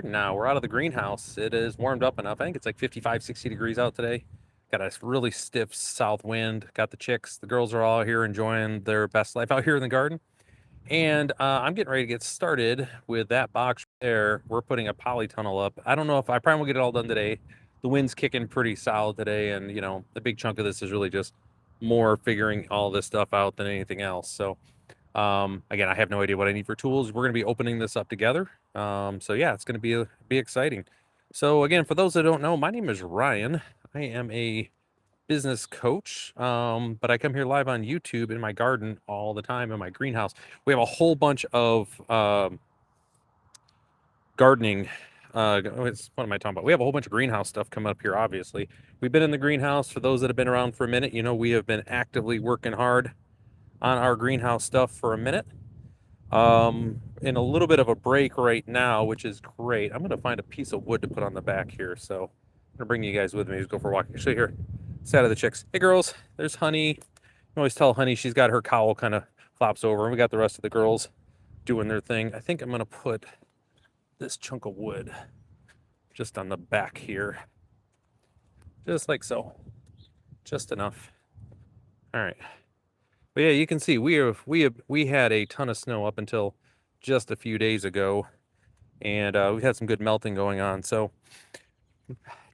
garden now. We're out of the greenhouse. It is warmed up enough. I think it's like 55, 60 degrees out today. Got a really stiff south wind. Got the chicks. The girls are all here enjoying their best life out here in the garden. And I'm getting ready to get started with that box there. We're putting a polytunnel up. I don't know if I probably will get it all done today. The wind's kicking pretty solid today. And, you know, the big chunk of this is really just more figuring all this stuff out than anything else. So, again, I have no idea what I need for tools. We're going to be opening this up together. So yeah, it's going to be exciting. So again, for those that don't know, my name is Ryan. I am a business coach, but I come here live on YouTube in my garden all the time in my greenhouse. We have a whole bunch of gardening. What am I talking about? We have a whole bunch of greenhouse stuff coming up here. Obviously, we've been in the greenhouse. For those that have been around for a minute, you know we have been actively working hard on our greenhouse stuff for a minute. In a little bit of a break right now, which is great. I'm gonna find a piece of wood to put on the back here. So I'm gonna bring you guys with me. Let's go for a walk. Actually, here, side of the chicks. Hey girls, there's Honey. You can always tell Honey she's got her cowl kind of flops over, and we got the rest of the girls doing their thing. I think I'm gonna put this chunk of wood just on the back here, just like so, just enough. All right. But yeah, you can see we had a ton of snow up until just a few days ago, and we've had some good melting going on. So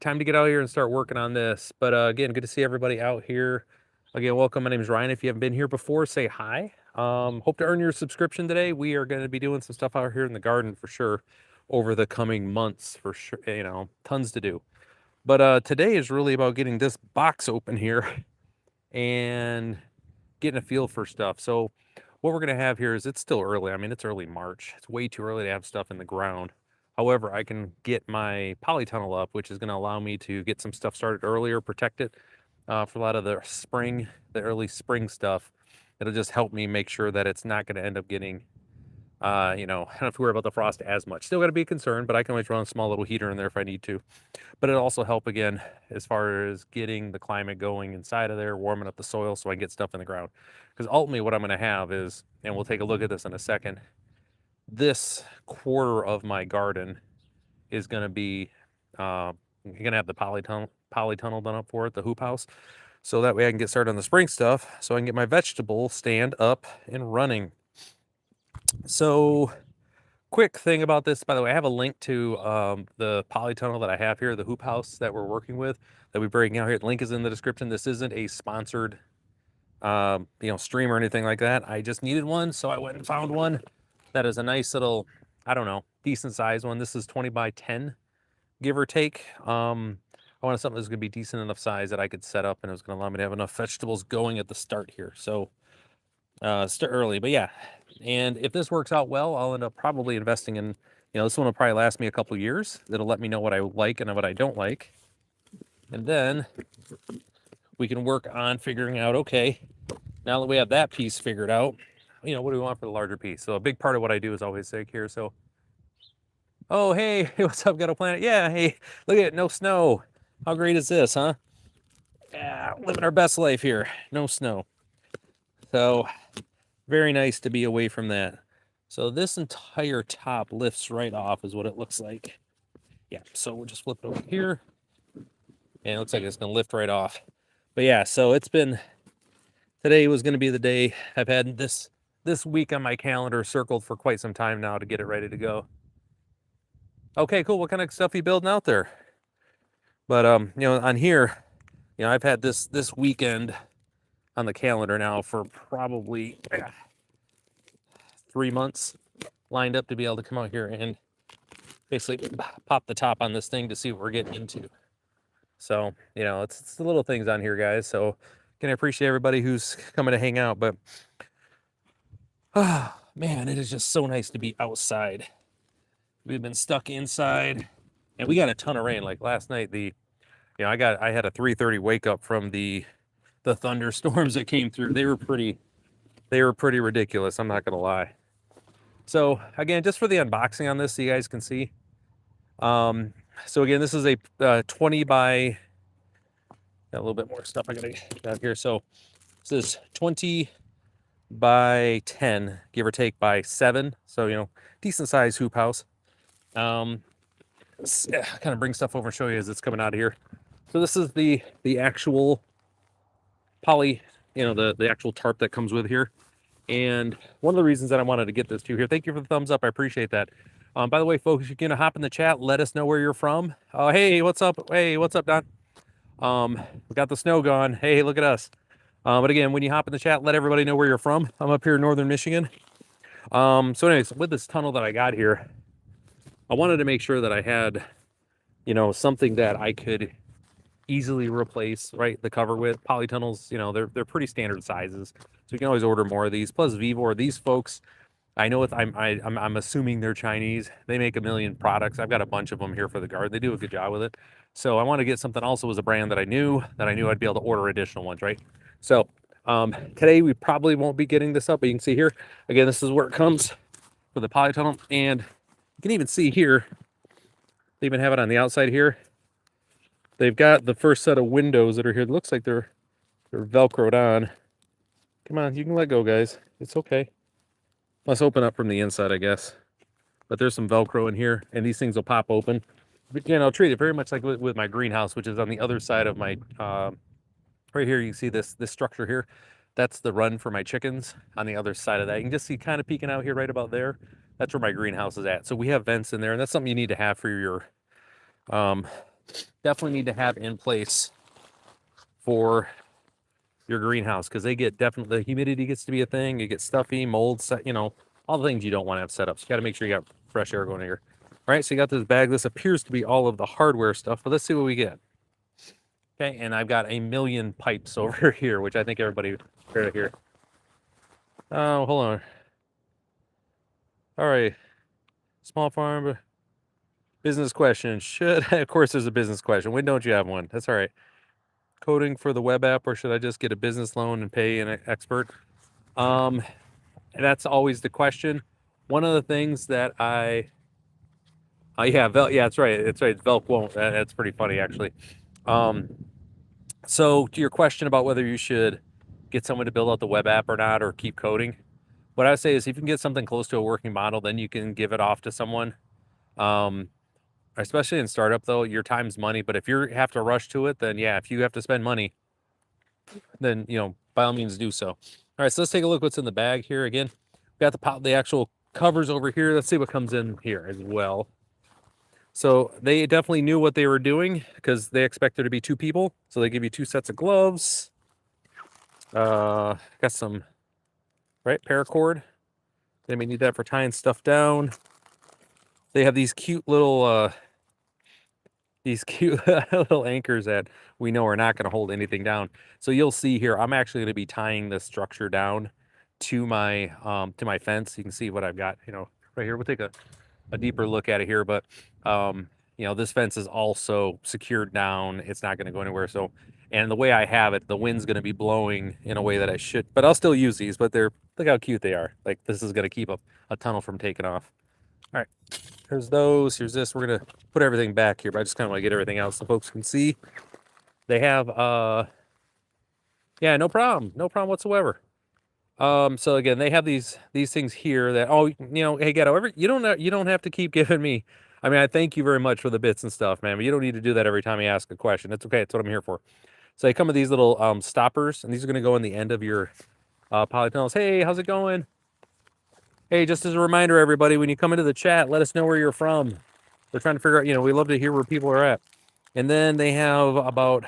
time to get out here and start working on this. But again, good to see everybody out here. Again, welcome. My name is Ryan. If you haven't been here before, say hi. Hope to earn your subscription today. We are going to be doing some stuff out here in the garden for sure over the coming months for sure. You know, tons to do. But today is really about getting this box open here and getting a feel for stuff. So what we're going to have here is, it's still early. I mean, it's early March. It's way too early to have stuff in the ground. However, I can get my polytunnel up, which is going to allow me to get some stuff started earlier, protect it for a lot of the early spring stuff. It'll just help me make sure that it's not going to end up getting, you know, I don't have to worry about the frost as much. Still got to be concerned, but I can always run a small little heater in there if I need to. But it'll also help again as far as getting the climate going inside of there, warming up the soil so I can get stuff in the ground. Because ultimately what I'm going to have is, and we'll take a look at this in a second, this quarter of my garden is going to be, you're going to have the polytunnel done up for it, the hoop house. So that way I can get started on the spring stuff, so I can get my vegetable stand up and running. So quick thing about this, by the way, I have a link to the polytunnel that I have here, the hoop house that we're working with, that we're breaking out here. The link is in the description. This isn't a sponsored you know, stream or anything like that. I just needed one, so I went and found one that is a nice little, I don't know, decent size one. This is 20 by 10, give or take. I wanted something that's gonna be decent enough size that I could set up, and it was gonna allow me to have enough vegetables going at the start here. So start early, but yeah. And if this works out well, I'll end up probably investing in, you know, this one will probably last me a couple years. It'll let me know what I like and what I don't like. And then we can work on figuring out, okay, now that we have that piece figured out, you know, what do we want for the larger piece? So a big part of what I do is always say here, so, oh, hey, what's up, Ghetto Planet? Yeah, hey, look at it, no snow. How great is this, huh? Yeah, living our best life here, no snow. So very nice to be away from that. So this entire top lifts right off is what it looks like. Yeah, so we'll just flip it over here. And it looks like it's gonna lift right off. But yeah, so it's been, today was gonna be the day. I've had this week on my calendar circled for quite some time now to get it ready to go. Okay, cool. What kind of stuff are you building out there? But you know, on here, you know, I've had this weekend on the calendar now for probably 3 months lined up to be able to come out here and basically pop the top on this thing to see what we're getting into. So, you know, it's the little things on here, guys. So can I appreciate everybody who's coming to hang out, but oh man, it is just so nice to be outside. We've been stuck inside, and we got a ton of rain. Like last night, you know, I had a 3:30 wake up from the thunderstorms that came through. They were pretty ridiculous, I'm not gonna lie. So again, just for the unboxing on this, so you guys can see. So again, this is a 20 by, got a little bit more stuff I gotta get down here. So this is 20 by 10, give or take, by 7. So, you know, decent size hoop house. kind of bring stuff over and show you as it's coming out of here. So this is the actual poly, the actual tarp that comes with here. And one of the reasons that I wanted to get this to here, thank you for the thumbs up. I appreciate that. By the way, folks, you're gonna hop in the chat. Let us know where you're from. Hey, what's up? Hey, what's up, Don? We got the snow gone. Hey, look at us. But again, when you hop in the chat, let everybody know where you're from. I'm up here in northern Michigan. So anyways, with this tunnel that I got here, I wanted to make sure that I had, something that I could easily replace, right, the cover with. Polytunnels, they're pretty standard sizes, so you can always order more of these. Plus Vevor, these folks, I know I'm assuming they're Chinese. They make a million products. I've got a bunch of them here for the garden. They do a good job with it. So I want to get something also as a brand that I knew I'd be able to order additional ones, right? So today we probably won't be getting this up, but you can see here again, this is where it comes for the polytunnel, and you can even see here they even have it on the outside here. They've got the first set of windows that are here. It looks like they're velcroed on. Come on, you can let go, guys. It's okay. Let's open up from the inside, I guess. But there's some Velcro in here, and these things will pop open. But, I'll treat it very much like with my greenhouse, which is on the other side of my, right here, you can see this structure here. That's the run for my chickens on the other side of that. You can just see kind of peeking out here right about there. That's where my greenhouse is at. So we have vents in there, and that's something you need to have for your, definitely need to have in place for your greenhouse, because they get definitely, the humidity gets to be a thing. You get stuffy, mold, all the things you don't want to have set up. So you got to make sure you got fresh air going in here. All right, so you got this bag. This appears to be all of the hardware stuff, but let's see what we get. Okay, and I've got a million pipes over here, which I think everybody heard here. Oh, hold on. All right, small farm business question. Of course there's a business question. When don't you have one? That's all right. Coding for the web app, or should I just get a business loan and pay an expert? That's always the question. One of the things that yeah, that's right. It's right. Velk won't. That's pretty funny, actually. So to your question about whether you should get someone to build out the web app or not, or keep coding, what I would say is if you can get something close to a working model, then you can give it off to someone. Especially in startup, though, your time's money. But if you have to rush to it, then yeah, if you have to spend money, then by all means do so. All right, so let's take a look what's in the bag here. Again, we got the actual covers over here. Let's see what comes in here as well. So they definitely knew what they were doing, because they expect there to be 2 people. So they give you 2 sets of gloves. Got some paracord. They may need that for tying stuff down. They have these cute little little anchors that we know are not going to hold anything down. So you'll see here, I'm actually going to be tying the structure down to my fence. You can see what I've got, right here. We'll take a deeper look at it here, but this fence is also secured down. It's not going to go anywhere. So, and the way I have it, the wind's going to be blowing in a way that I should, but I'll still use these. But look how cute they are. Like, this is going to keep a tunnel from taking off. All right, here's those. Here's this. We're going to put everything back here, but I just kind of want to get everything out so folks can see. They have, yeah, no problem whatsoever. So again, they have these things here that, hey, Ghetto, you don't have to keep giving me. I mean, I thank you very much for the bits and stuff, man, but you don't need to do that every time you ask a question. It's okay. It's what I'm here for. So they come with these little stoppers, and these are going to go in the end of your polytunnels. Hey, how's it going? Hey, just as a reminder, everybody, when you come into the chat, let us know where you're from. We're trying to figure out, we love to hear where people are at. And then they have about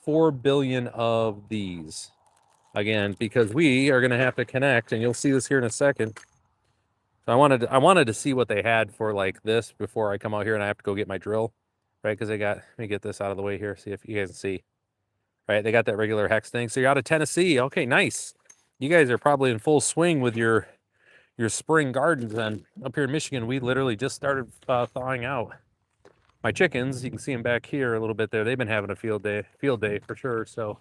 4 billion of these. Again, because we are going to have to connect, and you'll see this here in a second. So I wanted to see what they had for like this before I come out here and I have to go get my drill, right? Because let me get this out of the way here, see if you guys can see. Right, they got that regular hex thing. So you're out of Tennessee. Okay, nice. You guys are probably in full swing with your spring gardens. And up here in Michigan, we literally just started thawing out. My chickens, you can see them back here a little bit there. They've been having a field day for sure. So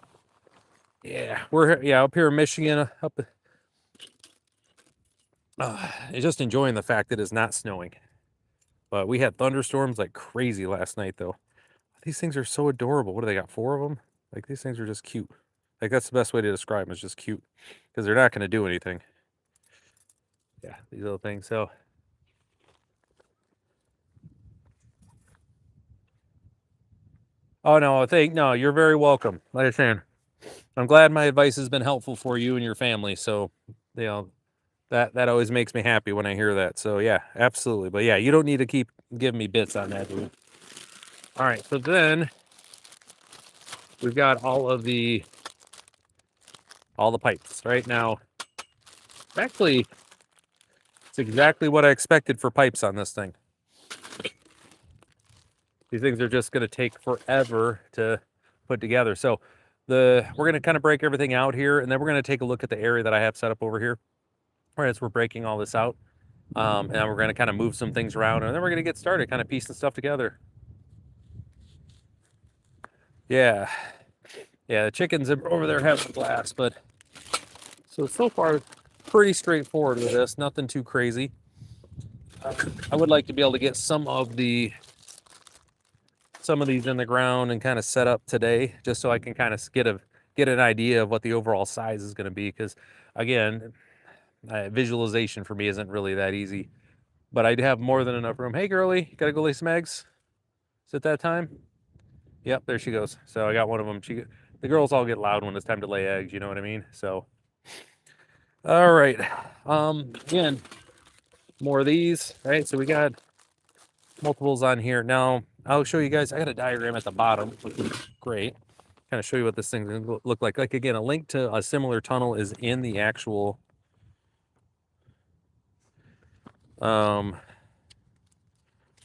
yeah, we're up here in Michigan, just enjoying the fact that it's not snowing. But we had thunderstorms like crazy last night, though. These things are so adorable. What do they got? 4 of them? Like, these things are just cute. Like, that's the best way to describe them, is just cute, because they're not going to do anything. Yeah, these little things. So Oh no, no, you're very welcome. Like I said, I'm glad my advice has been helpful for you and your family. So, you know, that always makes me happy when I hear that. So yeah, absolutely. But yeah, you don't need to keep giving me bits on that, dude. All right, so then we've got all the pipes right now. Actually, it's exactly what I expected for pipes on this thing. These things are just going to take forever to put together. So we're going to kind of break everything out here, and then we're going to take a look at the area that I have set up over here. Right as we're breaking all this out, and we're going to kind of move some things around, and then we're going to get started, kind of piecing stuff together. Yeah, the chickens are over there having a blast, but so far pretty straightforward with this. Nothing too crazy. I would like to be able to get some of these in the ground and kind of set up today, just so I can kind of get an idea of what the overall size is going to be. Because again, visualization for me isn't really that easy. But I have more than enough room. Hey, girly, gotta go lay some eggs. Is it that time? Yep, there she goes. So I got one of them. The girls all get loud when it's time to lay eggs. You know what I mean? So, all right. Again, more of these. Right. So we got multiples on here. Now I'll show you guys. I got a diagram at the bottom, which is great. Kind of show you what this thing's gonna look like. Like again, a link to a similar tunnel is in the actual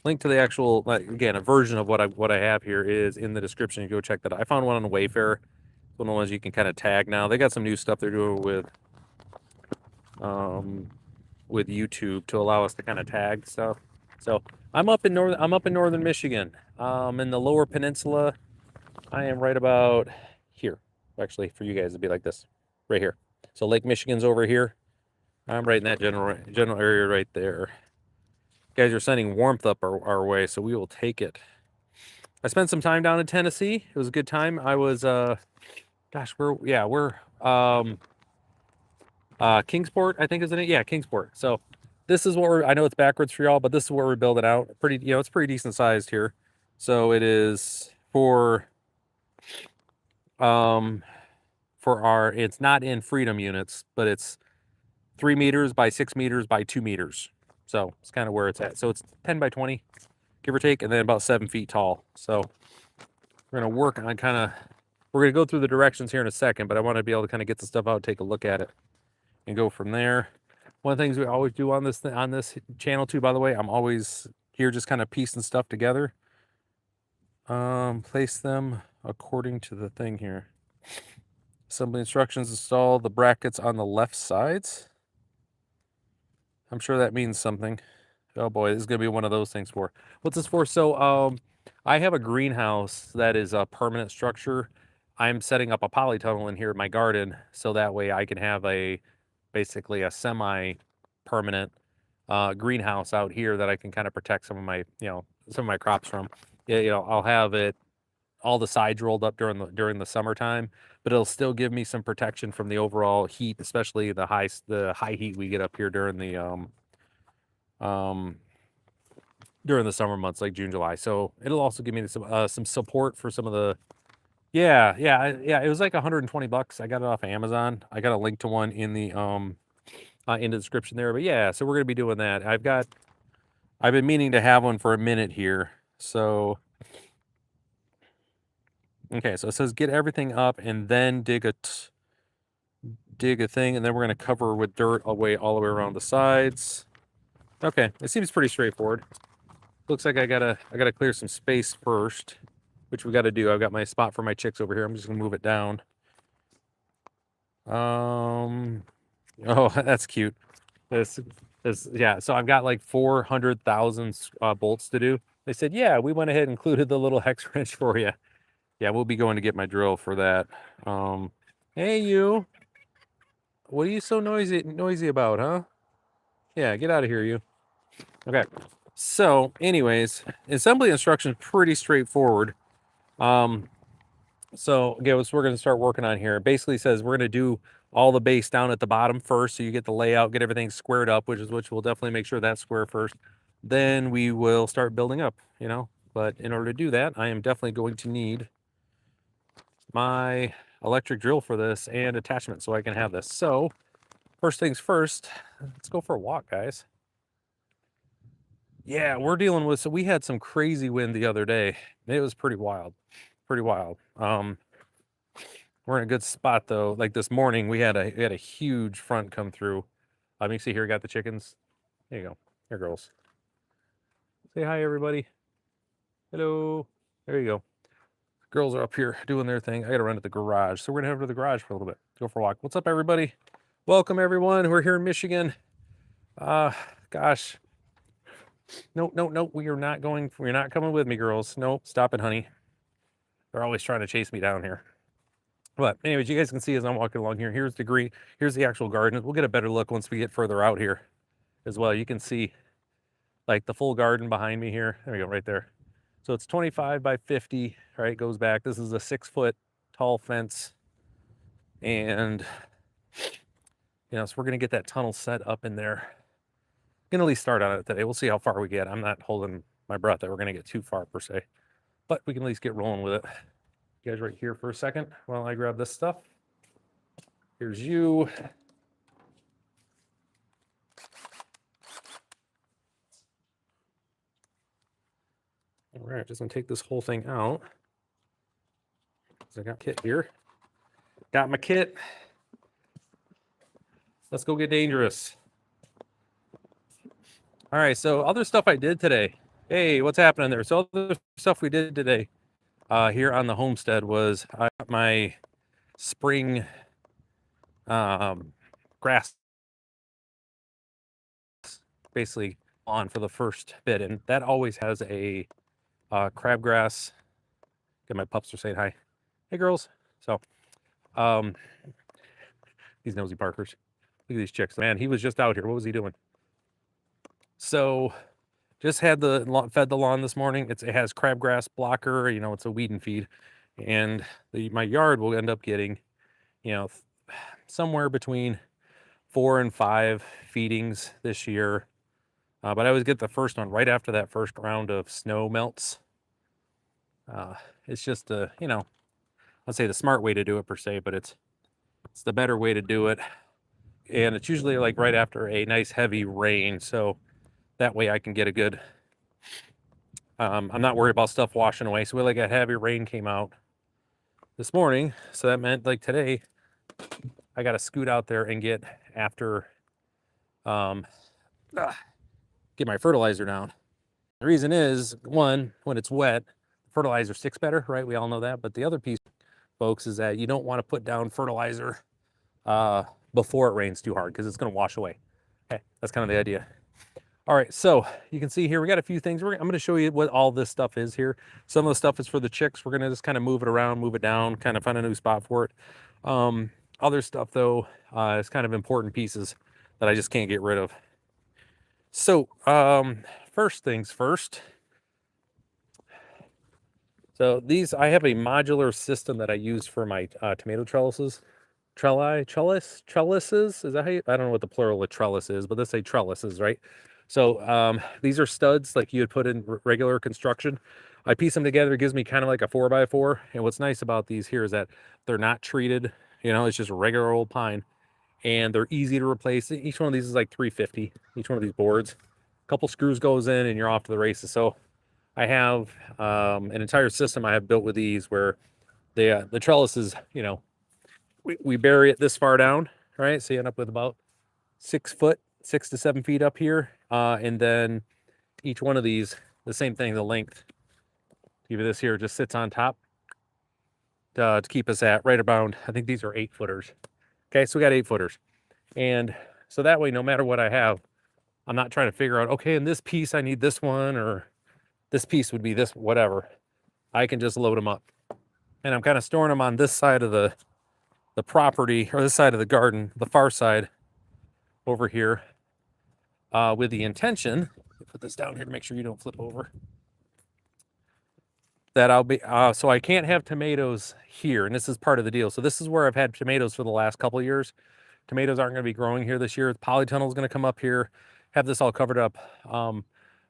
link to the actual, again, a version of what I have here is in the description. You go check that out. I found one on Wayfair. One of the ones you can kind of tag now. They got some new stuff they're doing with YouTube to allow us to kind of tag stuff. So I'm up in northern Michigan. In the Lower Peninsula. I am right about here. Actually, for you guys, it'd be like this, right here. So Lake Michigan's over here. I'm right in that general area right there. Guys are sending warmth up our way, so we will take it. I spent some time down in Tennessee. It was a good time. I was gosh, we're Kingsport, I think, isn't it? Yeah, Kingsport. So this is what I know it's backwards for y'all, but this is what we're building out. It's pretty decent sized here. So it is for it's not in Freedom units, but it's 3 meters by 6 meters by 2 meters. So it's kind of where it's at. So it's 10 by 20, give or take, and then about 7 feet tall. So we're going to work on we're going to go through the directions here in a second, but I want to be able to kind of get the stuff out, take a look at it, and go from there. One of the things we always do on this channel too, by the way, I'm always here just kind of piecing stuff together. Place them according to the thing here. Assembly instructions: install the brackets on the left sides. I'm sure that means something. Oh boy, this is gonna be one of those things for. What's this for? So I have a greenhouse that is a permanent structure. I'm setting up a polytunnel in here in my garden, so that way I can have basically a semi-permanent greenhouse out here that I can kind of protect some of my crops from. I'll have all the sides rolled up during the summertime, but it'll still give me some protection from the overall heat, especially the high heat we get up here during the summer months like June, July. So it'll also give me some support for some of the. Yeah. It was like $120. I got it off of Amazon. I got a link to one in the description there. But yeah, so we're gonna be doing that. I've been meaning to have one for a minute here. So okay, so it says get everything up and then dig a thing, and then we're gonna cover with dirt all the way around the sides. Okay, it seems pretty straightforward. Looks like I gotta clear some space first, which we gotta do. I've got my spot for my chicks over here. I'm just gonna move it down. Oh, that's cute. This yeah. So I've got like 400,000 bolts to do. They said, yeah, we went ahead and included the little hex wrench for you. Yeah, we'll be going to get my drill for that. Hey you. What are you so noisy about, huh? Yeah, get out of here, you. Okay. So, anyways, assembly instructions pretty straightforward. So again, what we're going to start working on here. It basically says we're going to do all the base down at the bottom first, so you get the layout, get everything squared up, which we'll definitely make sure that's square first. Then we will start building up. but in order to do that, I am definitely going to need my electric drill for this and attachment so I can have this. So first things first, let's go for a walk, guys. Yeah, we're dealing with, so we had some crazy wind the other day. It was pretty wild, pretty wild. We're in a good spot though. Like this morning, we had a huge front come through. You see here, got the chickens. There you go. Here, girls. Say hi, everybody. Hello. There you go. Girls are up here doing their thing. I got to run to the garage. So we're going to head over to the garage for a little bit. Go for a walk. What's up, everybody? Welcome, everyone. We're here in Michigan. Gosh. No. We are not going. You're not coming with me, girls. Nope. Stop it, honey. They're always trying to chase me down here. But anyways, you guys can see as I'm walking along here, here's the actual garden. We'll get a better look once we get further out here as well. You can see like the full garden behind me here. There we go, right there. So it's 25 by 50, right? Goes back. This is a 6-foot tall fence. And, so we're going to get that tunnel set up in there. Going to at least start on it today. We'll see how far we get. I'm not holding my breath that we're going to get too far per se, but we can at least get rolling with it. You guys right here for a second while I grab this stuff. Here's you. All right, just gonna take this whole thing out. So I got kit here. Got my kit. Let's go get dangerous. All right, so other stuff I did today. Hey, what's happening there? So other stuff we did today here on the homestead was I got my spring grass basically on for the first bit, and that always has a crabgrass. Get my pups are saying hi. Hey, girls. So these nosy Parkers. Look at these chicks. Man, he was just out here. What was he doing? So just had fed the lawn this morning. It has crabgrass blocker. It's a weed and feed, and my yard will end up getting, somewhere between 4 and 5 feedings this year. But I always get the first one right after that first round of snow melts. It's just I'd say the smart way to do it per se, but it's the better way to do it. And it's usually like right after a nice heavy rain. So that way I can get a good, I'm not worried about stuff washing away. So like a heavy rain came out this morning. So that meant like today I got to scoot out there and get after, get my fertilizer down. The reason is, one, when it's wet, fertilizer sticks better, right? We all know that. But the other piece, folks, is that you don't want to put down fertilizer before it rains too hard because it's going to wash away. Okay, that's kind of the idea. All right, so you can see here we got a few things. I'm going to show you what all this stuff is here. Some of the stuff is for the chicks. We're going to just kind of move it around, move it down, kind of find a new spot for it. Other stuff, though, is kind of important pieces that I just can't get rid of. So first things first. So I have a modular system that I use for my tomato trellises. Trellises? Is that how I don't know what the plural of trellis is, but let's say trellises, right? So these are studs like you would put in regular construction. I piece them together. It gives me kind of like a 4x4. And what's nice about these here is that they're not treated. It's just a regular old pine. And they're easy to replace. Each one of these is like $350. Each one of these boards. A couple screws goes in and you're off to the races. So I have an entire system I have built with these where the trellises, we bury it this far down, right? So you end up with about 6 to 7 feet up here. And then each one of these, the same thing, the length, give you this here, just sits on top to keep us at right around, I think these are 8-footers. Okay, so we got 8-footers. And so that way, no matter what I have, I'm not trying to figure out, okay, in this piece, I need this one, or this piece would be this, whatever. I can just load them up. And I'm kind of storing them on this side of the property, or this side of the garden, the far side over here, with the intention, put this down here to make sure you don't flip over, that I'll be, so I can't have tomatoes here, and this is part of the deal. So this is where I've had tomatoes for the last couple of years. Tomatoes aren't going to be growing here this year. The polytunnel is going to come up here, have this all covered up.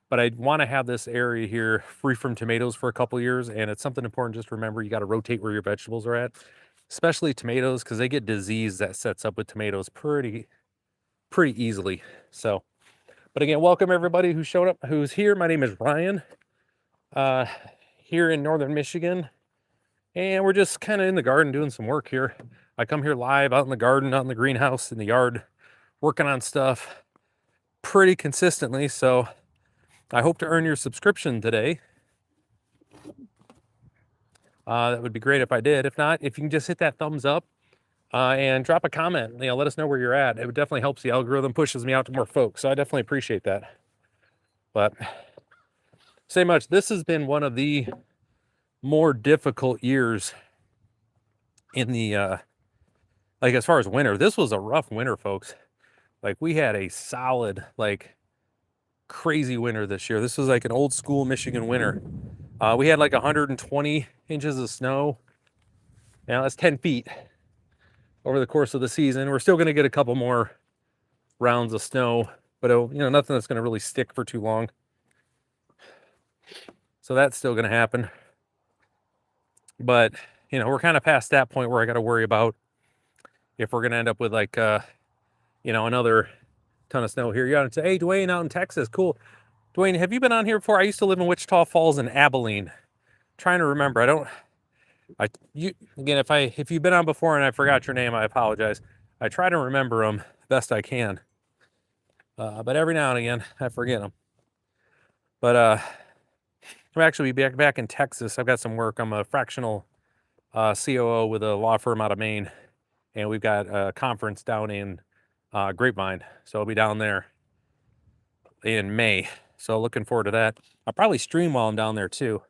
but I want to have this area here free from tomatoes for a couple years. And it's something important just to remember, you got to rotate where your vegetables are at, especially tomatoes, because they get disease that sets up with tomatoes pretty easily. So, but again, welcome everybody who's shown up, who's here. My name is Ryan, here in northern Michigan, and we're just kind of in the garden doing some work here. I come here live out in the garden, out in the greenhouse, in the yard, working on stuff pretty consistently. So I hope to earn your subscription today. That would be great if I did. If not, if you can just hit that thumbs up and drop a comment, let us know where you're at. It would definitely helps the algorithm, pushes me out to more folks. So I definitely appreciate that. But say much, this has been one of the more difficult years in the like as far as winter. This was a rough winter, folks. Like we had a solid, like crazy winter this year. This was like an old school Michigan winter. We had like 120 inches of snow. Now that's 10 feet over the course of the season. We're still going to get a couple more rounds of snow, but nothing that's going to really stick for too long. So that's still going to happen. But, we're kind of past that point where I got to worry about if we're going to end up with like, another ton of snow here. You ought to say, hey, Dwayne out in Texas. Cool. Dwayne, have you been on here before? I used to live in Wichita Falls and Abilene. Trying to remember. If you've been on before and I forgot your name, I apologize. I try to remember them best I can. But every now and again, I forget them. But I'm actually back in Texas. I've got some work. I'm a fractional COO with a law firm out of Maine. And we've got a conference down in Grapevine. So I'll be down there in May. So looking forward to that. I'll probably stream while I'm down there too.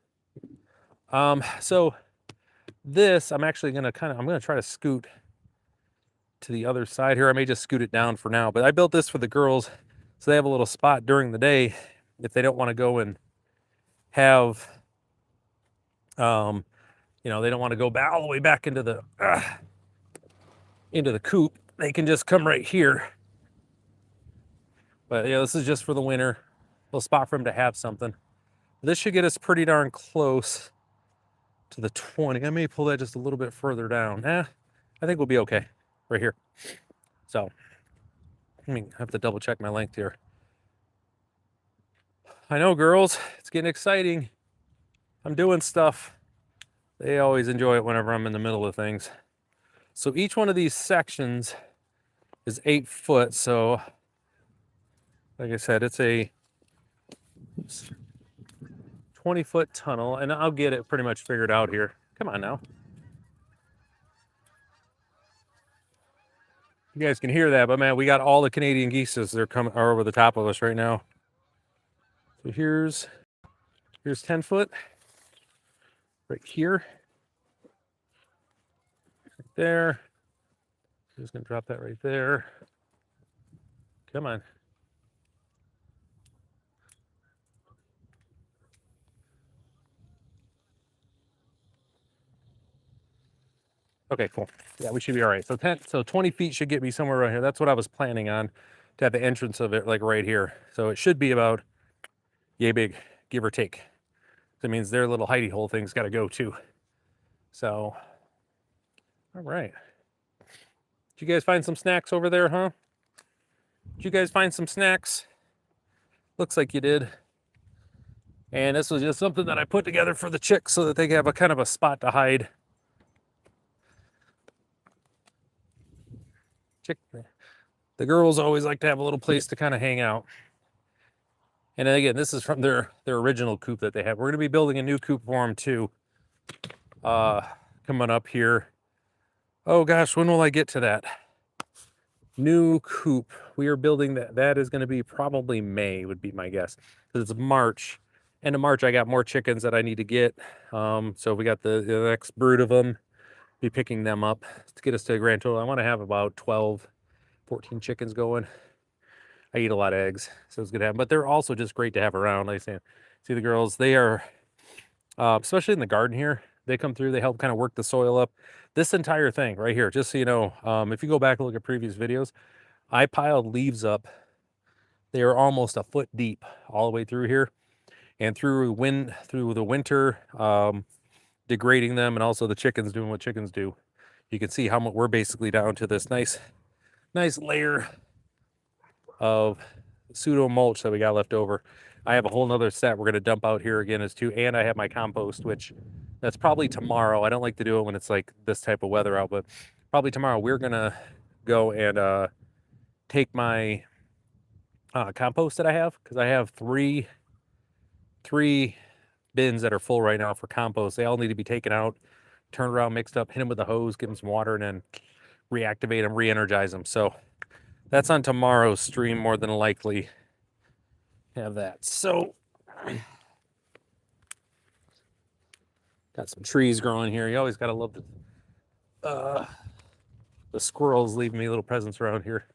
So this, I'm actually going to try to scoot to the other side here. I may just scoot it down for now, but I built this for the girls so they have a little spot during the day if they don't want to go and have, they don't want to go back all the way back into the coop. They can just come right here. But this is just for the winter. A little spot for them to have something. This should get us pretty darn close to the 20. I may pull that just a little bit further down. I think we'll be okay right here. So I have to double check my length here. I know, girls, it's getting exciting. I'm doing stuff. They always enjoy it whenever I'm in the middle of things. So each one of these sections is 8 foot. So like I said, it's a 20-foot tunnel, and I'll get it pretty much figured out here. Come on now. You guys can hear that, but man, we got all the Canadian geese as they're over the top of us right now. So here's 10 foot right here. Right there. Just gonna drop that right there. Come on. Okay, cool. Yeah, we should be all right. So 20 feet should get me somewhere around here. That's what I was planning on, to have the entrance of it like right here. So it should be about yay big, give or take. That means their little hidey hole thing's got to go too. So, all right. Did you guys find some snacks over there, huh? Did you guys find some snacks? Looks like you did. And this was just something that I put together for the chicks so that they have a kind of a spot to hide. The girls always like to have a little place to kind of hang out. And then again, this is from their original coop that they have. We're going to be building a new coop for them too. Coming up here. Oh gosh, when will I get to that? New coop. We are building that. That is going to be probably May, would be my guess. Because it's March. End of March, I got more chickens that I need to get. So we got the next brood of them. Be picking them up to get us to a grand total. I want to have about 12, 14 chickens going. I eat a lot of eggs, so it's good to have them. But they're also just great to have around. Like I say, see the girls, they are, especially in the garden here, they come through, they help kind of work the soil up. This entire thing right here, just so you know, if you go back and look at previous videos, I piled leaves up They are almost a foot deep all the way through here, and through the winter, degrading them, and also the chickens doing what chickens do. You can see how much we're basically down to this nice layer of pseudo mulch that we got left over. I have a whole nother set we're going to dump out here again as too, and I have my compost, which that's probably tomorrow. I don't like to do it when it's like this type of weather out, but probably tomorrow we're going to go and take my compost that I have, because I have three bins that are full right now for compost. They all need to be taken out, turned around, mixed up, hit them with a hose, give them some water, and then reactivate them, re-energize them. So that's on tomorrow's stream, more than likely. Have that. So got some trees growing here. You always gotta love the squirrels leaving me little presents around here.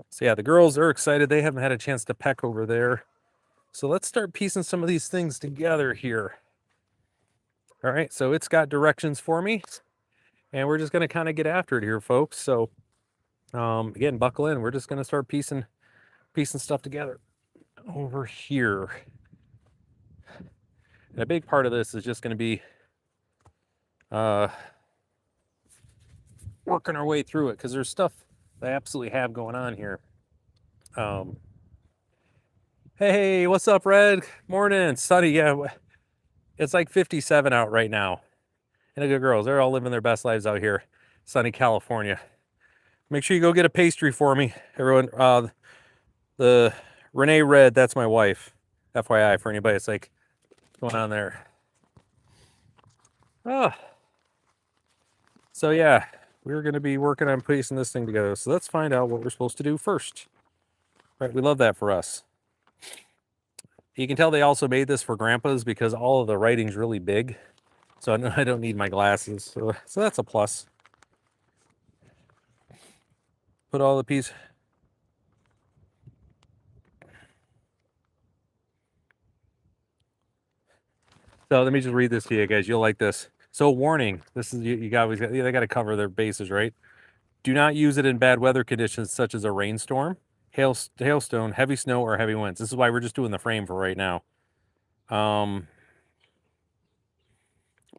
So yeah, the girls are excited. They haven't had a chance to peck over there. So let's start piecing some of these things together here. All right, so it's got directions for me, and we're just gonna kind of get after it here, folks. So again, buckle in. We're just gonna start piecing stuff together over here. And a big part of this is just going to be working our way through it, because there's stuff that I absolutely have going on here. Hey, what's up, Red? Morning, sunny. Yeah, it's like 57 out right now. And the good girls, they're all living their best lives out here, sunny California. Make sure you go get a pastry for me, everyone. The Renee Red, that's my wife. FYI, for anybody that's like, what's going on there? So yeah, we're going to be working on piecing this thing together. So let's find out what we're supposed to do first. Right, we love that for us. You can tell they also made this for grandpas because all of the writing's really big. So I don't need my glasses. So that's a plus. Put all the pieces. So let me just read this to you guys. You'll like this. So warning, this is they got to cover their bases, right? Do not use it in bad weather conditions such as a rainstorm, hailstone, heavy snow, or heavy winds. This is why we're just doing the frame for right now.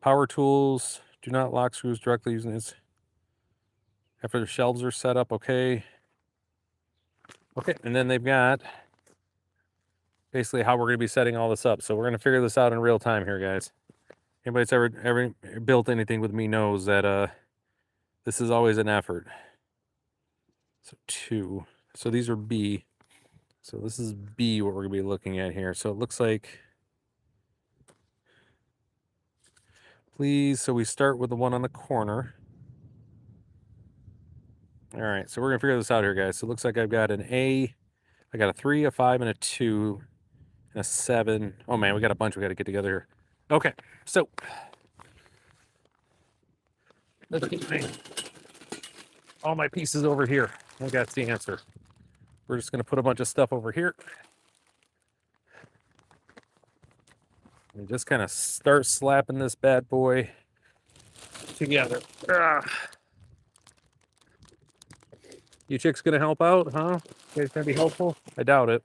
Power tools, do not lock screws directly using this after the shelves are set up. Okay, and then they've got basically how we're going to be setting all this up. So we're going to figure this out in real time here, guys. Anybody that's ever built anything with me knows that this is always an effort. So 2. So these are B. So this is B, what we're going to be looking at here. So it looks like, please, so we start with the one on the corner. All right, so we're going to figure this out here, guys. So it looks like I've got an A, I got a 3, a 5, and a 2, and a 7. Oh, man, we got a bunch we got to get together here. Okay, so let's get all my pieces over here. I think that's the answer. We're just going to put a bunch of stuff over here. And just kind of start slapping this bad boy together. You chicks going to help out, huh? You guys going to be helpful? I doubt it.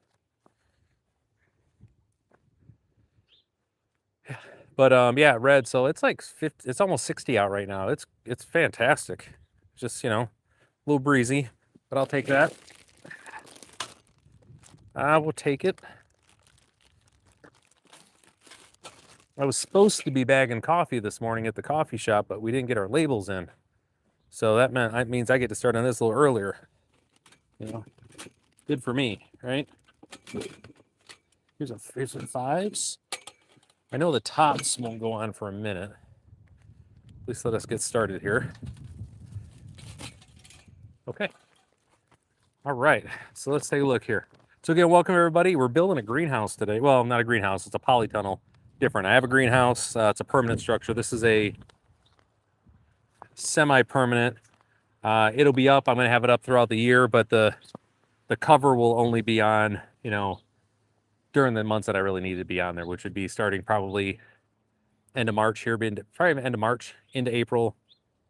But yeah, Red, so it's like 50, it's almost 60 out right now. It's fantastic. Just, a little breezy, but I'll take that. I will take it. I was supposed to be bagging coffee this morning at the coffee shop, but we didn't get our labels in. So that means I get to start on this a little earlier. Good for me, right? Here's some 5s. I know the tops won't go on for a minute. At least let us get started here. Okay. All right, so let's take a look here. So again, welcome everybody. We're building a greenhouse today. Well, not a greenhouse, it's a polytunnel. Different. I have a greenhouse. It's a permanent structure. This is a semi-permanent. It'll be up. I'm going to have it up throughout the year, but the cover will only be on, during the months that I really need to be on there, which would be starting probably end of March here, probably end of March into April,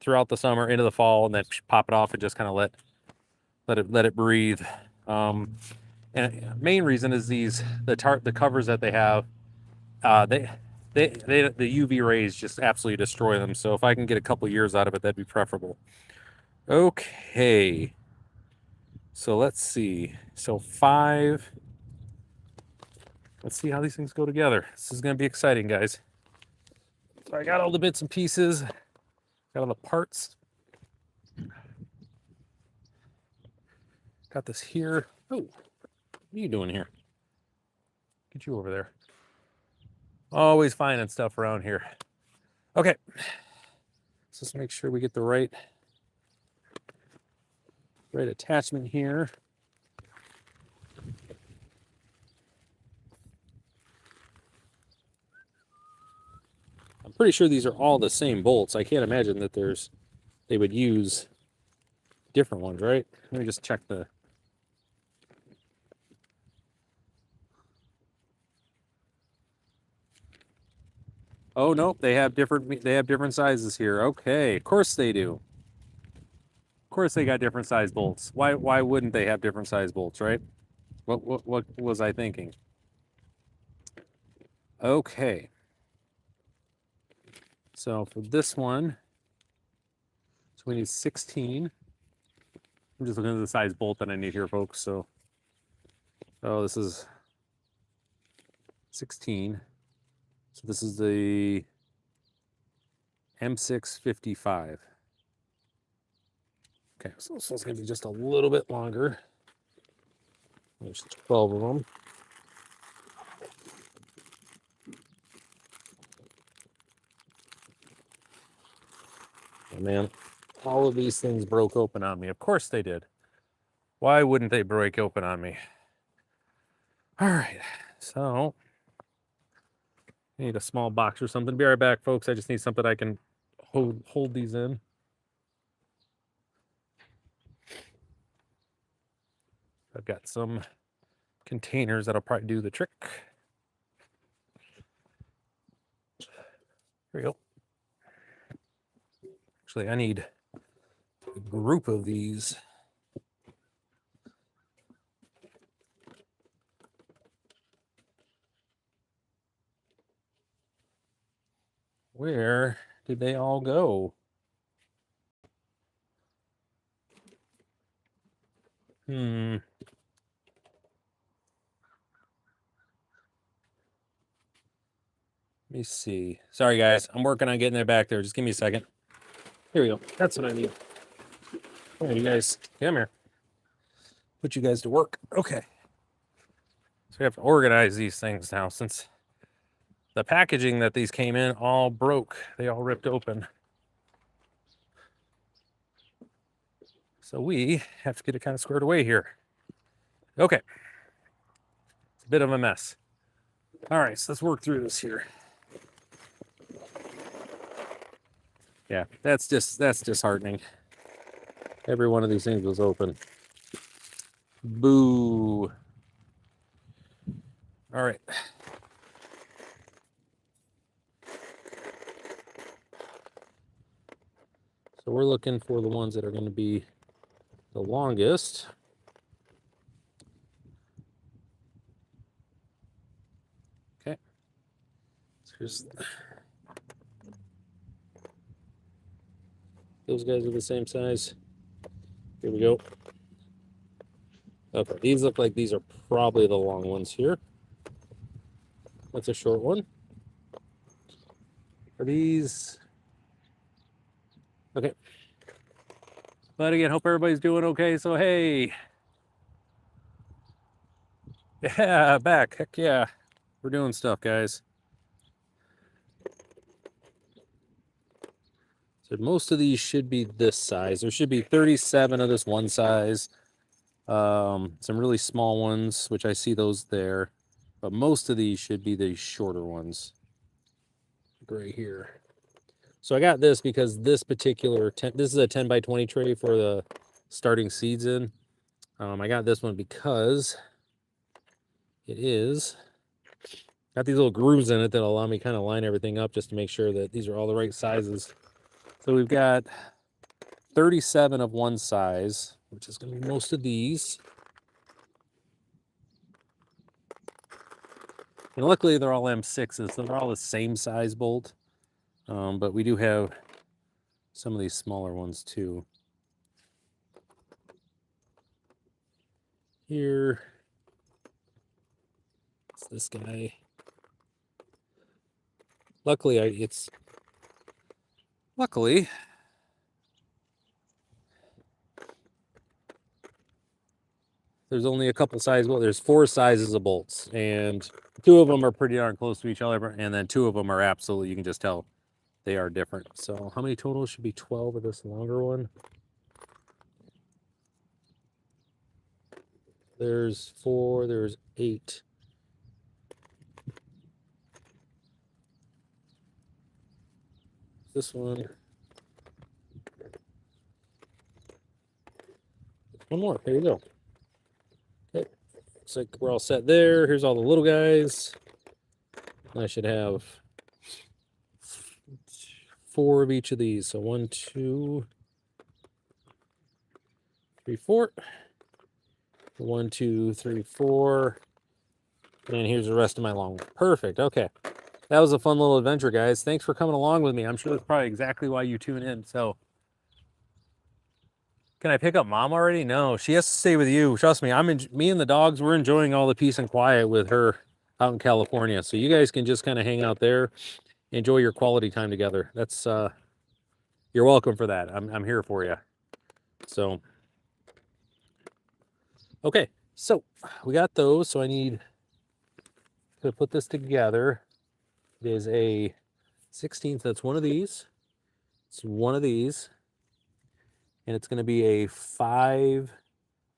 throughout the summer, into the fall, and then pop it off and just kind of let it breathe. And main reason is the covers that they have, the UV rays just absolutely destroy them. So if I can get a couple years out of it, that'd be preferable. Okay. So let's see. So 5. Let's see how these things go together. This is going to be exciting, guys. So I got all the bits and pieces, got all the parts. Got this here. Oh, what are you doing here? Get you over there. Always finding stuff around here. Okay. Let's just make sure we get the right attachment here. I'm pretty sure these are all the same bolts. I can't imagine that they would use different ones, right? Let me just check the... Oh no, they have different sizes here. Okay, of course they do. Of course they got different size bolts. Why wouldn't they have different size bolts, right? What was I thinking? Okay. So for this one, so we need 16. I'm just looking at the size bolt that I need here, folks. So, oh, this is 16. So this is the M655. Okay, so this one's going to be just a little bit longer. There's 12 of them. Oh, man, all of these things broke open on me. Of course they did. Why wouldn't they break open on me? All right, so I need a small box or something. Be right back, folks. I just need something I can hold these in. I've got some containers that'll probably do the trick. Here we go. Actually, I need a group of these. Where did they all go? Let me see. Sorry, guys. I'm working on getting it back there. Just give me a second. Here we go. That's what I need. All right, you guys. Come here. Put you guys to work. Okay. So we have to organize these things now since the packaging that these came in all broke. They all ripped open. So we have to get it kind of squared away here. Okay. It's a bit of a mess. All right, so let's work through this here. Yeah, that's disheartening. Every one of these things was open. Boo. All right. So we're looking for the ones that are going to be the longest. Okay. So here's... Those guys are the same size. Here we go. Okay, these look like these are probably the long ones here. That's a short one. Are these... Okay. But again, hope everybody's doing okay. So, hey. Yeah, back. Heck yeah. We're doing stuff, guys. So most of these should be this size. There should be 37 of this one size. Some really small ones, which I see those there. But most of these should be the shorter ones. Right here. So I got this because this particular, this is a 10 by 20 tray for the starting seeds in. I got this one because it is got these little grooves in it that allow me kind of line everything up just to make sure that these are all the right sizes. So we've got 37 of one size, which is going to be most of these. And luckily they're all M6s, so they're all the same size bolt. But we do have some of these smaller ones too. Here, it's this guy. Luckily, there's only a couple sizes. Well, there's 4 sizes of bolts, and 2 of them are pretty darn close to each other, and then 2 of them are absolutely, you can just tell they are different. So how many total? Should be 12 of this longer one. There's 4, there's 8. This one. One more. There you go. Okay. Looks like we're all set there. Here's all the little guys. I should have 4 of each of these. So 1, 2, 3, 4. 1, 2, 3, 4. And here's the rest of my long one. Perfect. Okay. That was a fun little adventure, guys. Thanks for coming along with me. I'm sure that's probably exactly why you tune in. So, can I pick up Mom already? No, she has to stay with you. Trust me, me and the dogs, we're enjoying all the peace and quiet with her out in California. So you guys can just kind of hang out there, enjoy your quality time together. That's you're welcome for that. I'm here for you. So, okay. So, we got those. So I need to put this together. It is a 16th. That's one of these. It's one of these. And it's going to be a 5,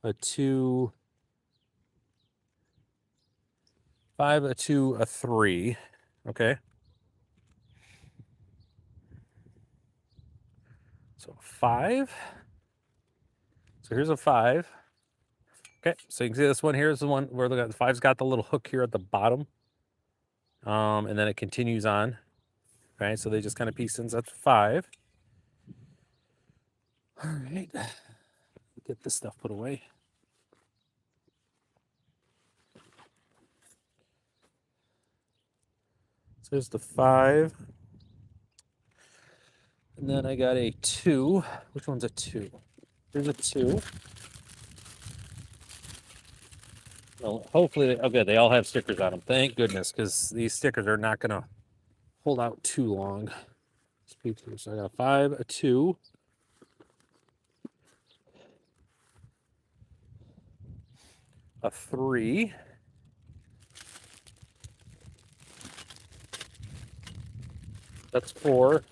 a 2, 5, a 2, a 3. Okay. So 5. So here's a 5. Okay. So you can see this one here is the one where the 5's got the little hook here at the bottom. And then it continues on. Okay. So they just kind of piece in. That's 5. All right. Get this stuff put away. So there's the 5. And then I got a 2. Which one's a 2? Here's a 2. Well, hopefully, okay, they all have stickers on them. Thank goodness, because these stickers are not going to hold out too long. So I got a 5, a 2. A 3. That's 4.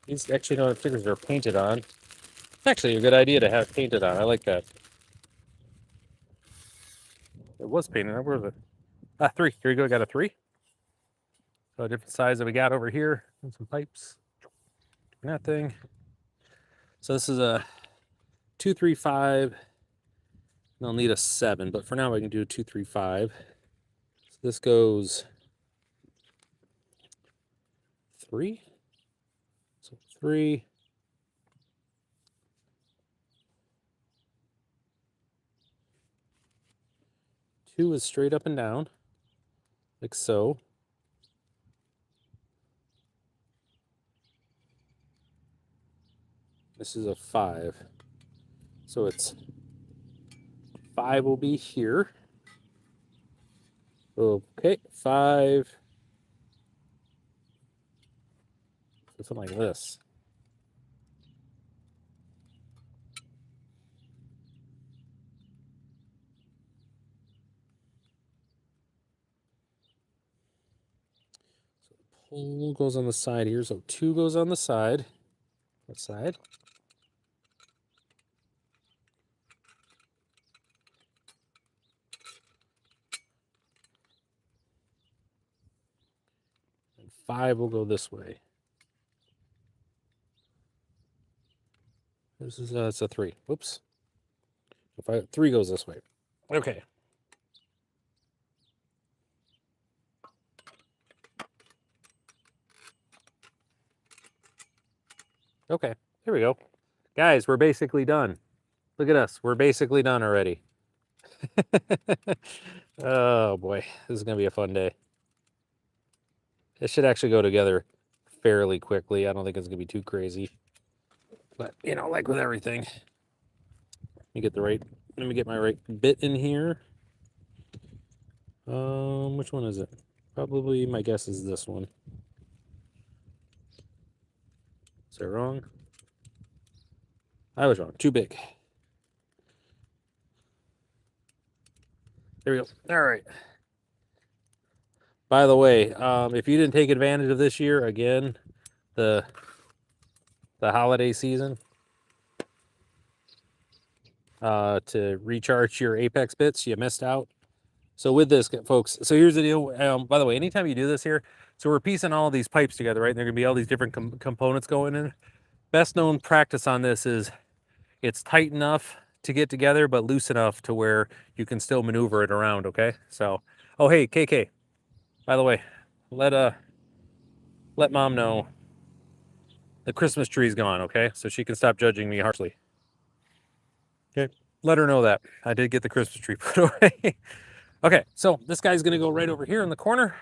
These actually don't have stickers, they're painted on. It's actually a good idea to have painted on. I like that. It was painted on. Where was it? 3. Here you go. I got a 3. So a different size that we got over here. And some pipes. And that thing. So this is a 2, 3, 5. And I'll need a 7, but for now I can do a 2, 3, 5. So this goes 3. So 3. 2 is straight up and down, like so. This is a 5. So it's 5 will be here. Okay, 5. Something like this. So the pole goes on the side here. So 2 goes on the side. What side? And 5 will go this way. This is it's a 3. Whoops. 3 goes this way. Okay. Okay, here we go. Guys, we're basically done. Look at us. We're basically done already. Oh boy, this is gonna be a fun day. It should actually go together fairly quickly. I don't think it's gonna be too crazy. But you know, like with everything. Let me get my right bit in here. Which one is it? Probably my guess is this one. Is I wrong? I was wrong. Too big. There we go. All right. By the way, if you didn't take advantage of this year, again, the holiday season, to recharge your Apex bits, you missed out. So with this, folks, so here's the deal. By the way, anytime you do this here, so we're piecing all these pipes together, right? And there are gonna be all these different components going in. Best known practice on this is it's tight enough to get together, but loose enough to where you can still maneuver it around, okay? So, oh, hey, KK, by the way, let mom know the Christmas tree's gone, okay? So she can stop judging me harshly. Okay, let her know that. I did get the Christmas tree put away. Okay, so this guy's gonna go right over here in the corner.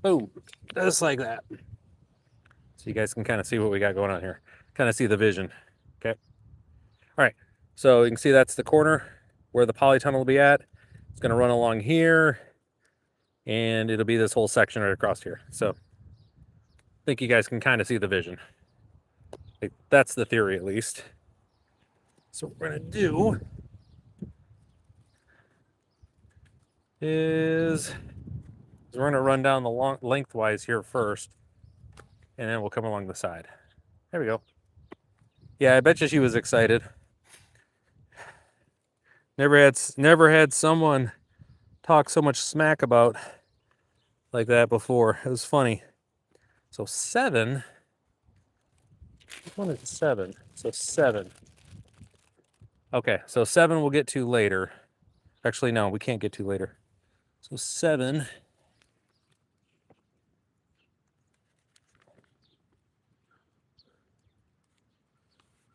Boom, just like that. So you guys can kind of see what we got going on here. Kind of see the vision, okay? All right, so you can see that's the corner where the polytunnel will be at. It's gonna run along here, and it'll be this whole section right across here. So I think you guys can kind of see the vision. That's the theory, at least. So what we're gonna do is we're gonna run down the lengthwise here first, and then we'll come along the side. There we go. Yeah, I bet you she was excited. Never had someone talk so much smack about like that before. It was funny. So 7. Which one is 7? So 7. Okay, so 7 we'll get to later. Actually, no, we can't get to later. So 7.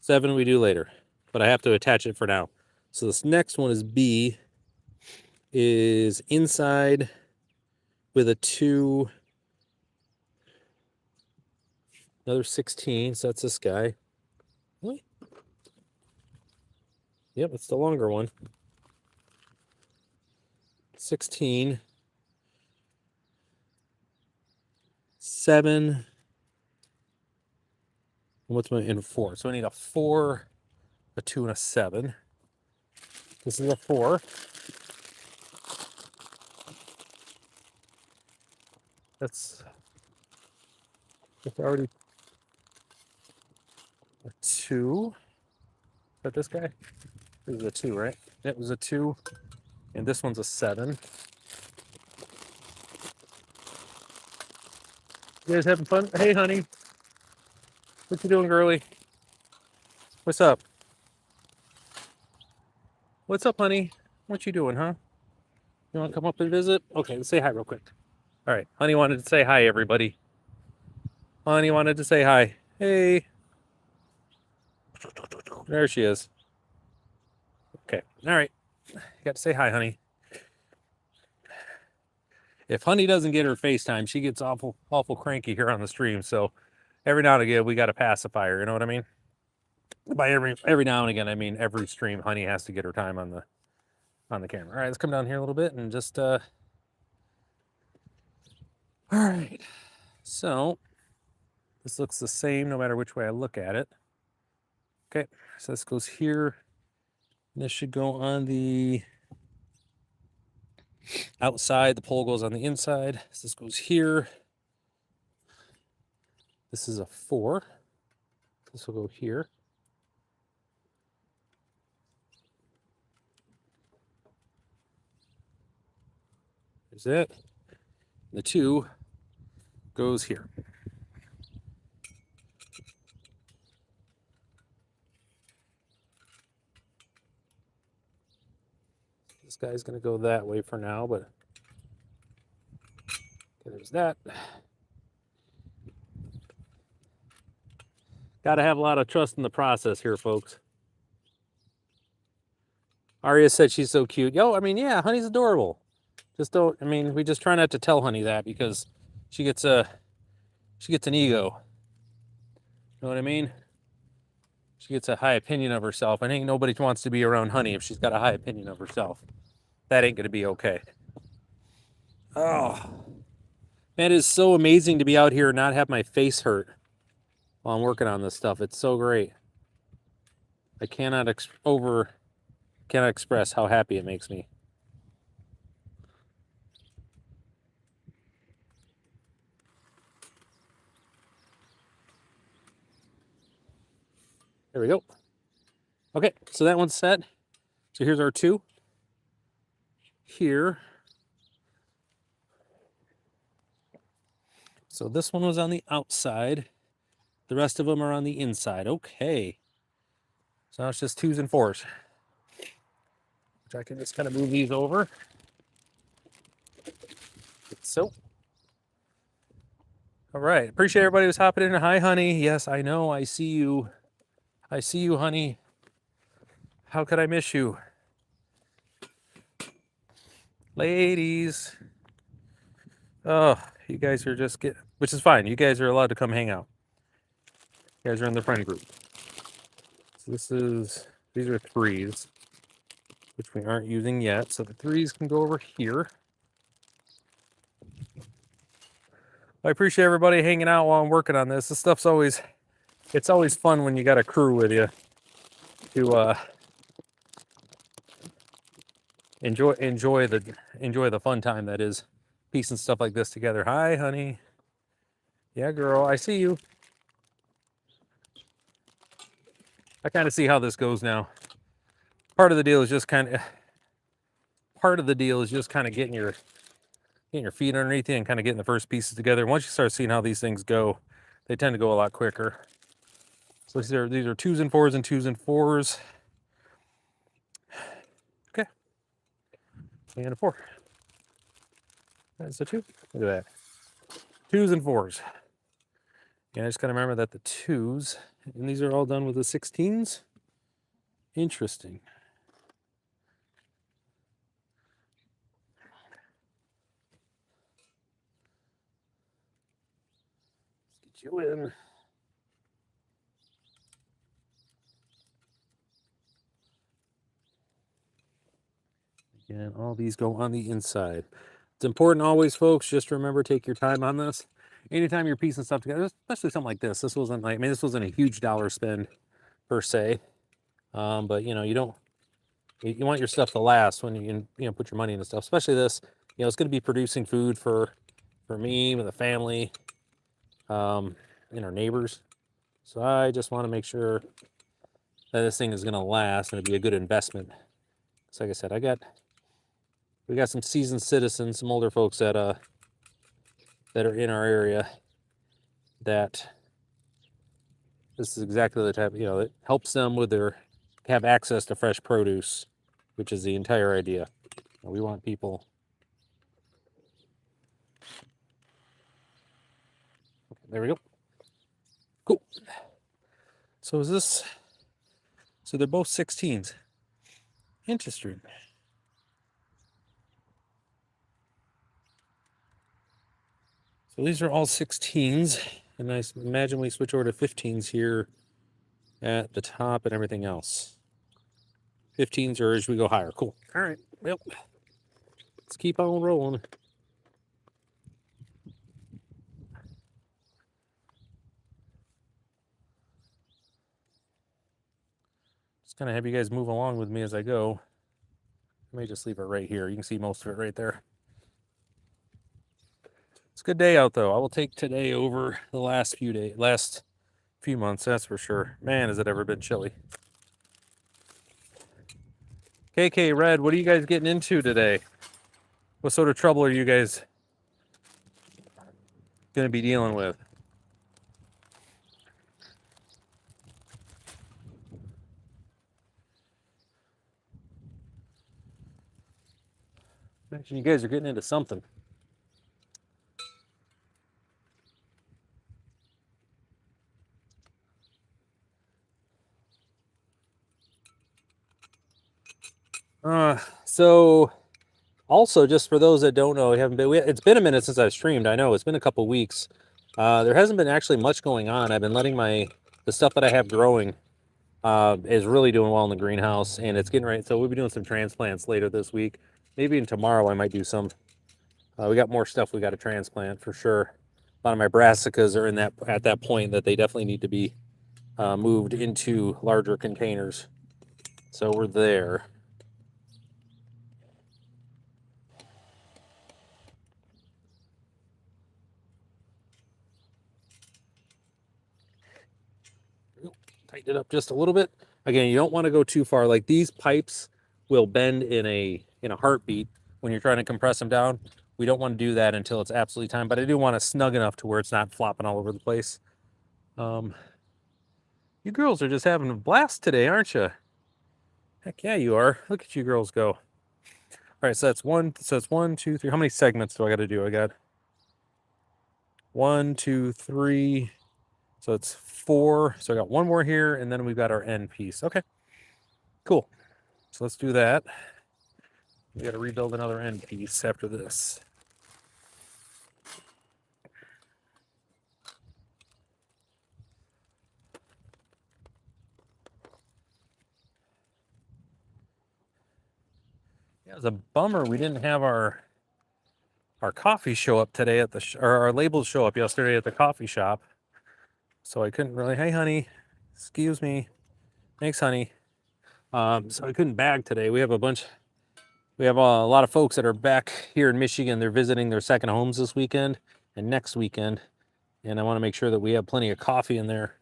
Seven we do later, but I have to attach it for now. So this next one is B, is inside with a 2, another 16, so that's this guy. Really? Yep, it's the longer one. 16, 7, what's my in 4? So I need a 4, a 2, and a 7. This is a 4. That's already a 2. Is that this guy? This is a 2, right? It was a 2. And this one's a 7. You guys having fun? Hey, honey. What you doing, girly? What's up? What's up, honey? What you doing, huh? You want to come up and visit? Okay, let's say hi real quick. All right, honey wanted to say hi, everybody. Honey wanted to say hi. Hey. There she is. Okay, all right. You got to say hi, honey. If honey doesn't get her FaceTime, she gets awful cranky here on the stream. So every now and again, we got to pacify her. You know what I mean? By every now and again, I mean every stream, honey has to get her time on the camera. All right, let's come down here a little bit and just all right. So this looks the same no matter which way I look at it. Okay, so this goes here. This should go on the outside. The pole goes on the inside. So this goes here. This is a 4. This will go here. There's it. The 2 goes here. This guy's going to go that way for now, but there's that. Got to have a lot of trust in the process here, folks. Aria said she's so cute. Yo, I mean, yeah, Honey's adorable. Just don't. I mean, we just try not to tell Honey that because she gets an ego. You know what I mean? She gets a high opinion of herself. I think nobody wants to be around Honey if she's got a high opinion of herself. That ain't gonna be okay. Oh, man, it is so amazing to be out here and not have my face hurt while I'm working on this stuff. It's so great. I cannot express how happy it makes me. There we go. Okay, so that one's set. So here's our two. Here. So this one was on the outside. The rest of them are on the inside. Okay. So now it's just 2s and 4s. Which I can just kind of move these over. So. All right. Appreciate everybody who's hopping in. Hi, Honey. Yes, I know. I see you. I see you, Honey. How could I miss you? Ladies. Oh, you guys are just which is fine. You guys are allowed to come hang out. You guys are in the friend group. So these are 3s, which we aren't using yet. So the 3s can go over here. I appreciate everybody hanging out while I'm working on this. This stuff's it's always fun when you got a crew with you to enjoy the fun time that is piecing stuff like this together. Hi, Honey. Yeah, girl, I see you. I kind of see how this goes now. Part of the deal is just kind of getting your feet underneath you and kind of getting the first pieces together. Once you start seeing how these things go, they tend to go a lot quicker. So these are 2s and 4s and 2s and 4s. Okay. And a 4. That's a 2. Look at that. 2s and 4s. Yeah, I just gotta remember that the 2s, and these are all done with the 16s. Interesting. Let's get you in. Again, all these go on the inside. It's important always, folks, just remember, take your time on this. Anytime you're piecing stuff together, especially something like this, this wasn't a huge dollar spend per se. But you want your stuff to last when you put your money into stuff, especially this. It's going to be producing food for me, with the family, and our neighbors. So I just want to make sure that this thing is going to last and it'll be a good investment. So like I said, we got some seasoned citizens, some older folks that are in our area that this is exactly the type, it helps them with have access to fresh produce, which is the entire idea. We want people. Okay, there we go. Cool. So they're both 16s. Interesting. So these are all 16s, and I imagine we switch over to 15s here at the top and everything else. 15s are as we go higher. Cool. All right. Well, let's keep on rolling. Just kind of have you guys move along with me as I go. I may just leave it right here. You can see most of it right there. It's a good day out though. I will take today over the last few months, that's for sure. Man, has it ever been chilly. KK Red, what are you guys getting into today? What sort of trouble are you guys going to be dealing with? Imagine you guys are getting into something. So also, just for those that don't know, we haven't been. It's been a minute since I've streamed. I know it's been a couple weeks. There hasn't been actually much going on. I've been letting the stuff that I have growing is really doing well in the greenhouse, and it's getting ready. So we'll be doing some transplants later this week. Maybe even tomorrow I might do some. We got more stuff we got to transplant for sure. A lot of my brassicas are in that at that point that they definitely need to be moved into larger containers. So we're there. Tighten it up just a little bit. Again, you don't want to go too far. Like these pipes will bend in a heartbeat when you're trying to compress them down. We don't want to do that until it's absolutely time, but I do want it snug enough to where it's not flopping all over the place. You girls are just having a blast today, aren't you? Heck yeah, you are. Look at you girls go. All right, so that's one. So it's 1, 2, 3. How many segments do I got to do? I got 1, 2, 3. So it's 4. So I got one more here, and then we've got our end piece. Okay, cool. So let's do that. We got to rebuild another end piece after this. Yeah, it was a bummer we didn't have our coffee show up today at the or our labels show up yesterday at the coffee shop. So I couldn't really. Hey, honey, excuse me. Thanks, honey. So I couldn't bag today. We have a bunch. We have a lot of folks that are back here in Michigan. They're visiting their second homes this weekend and next weekend, and I want to make sure that we have plenty of coffee in there.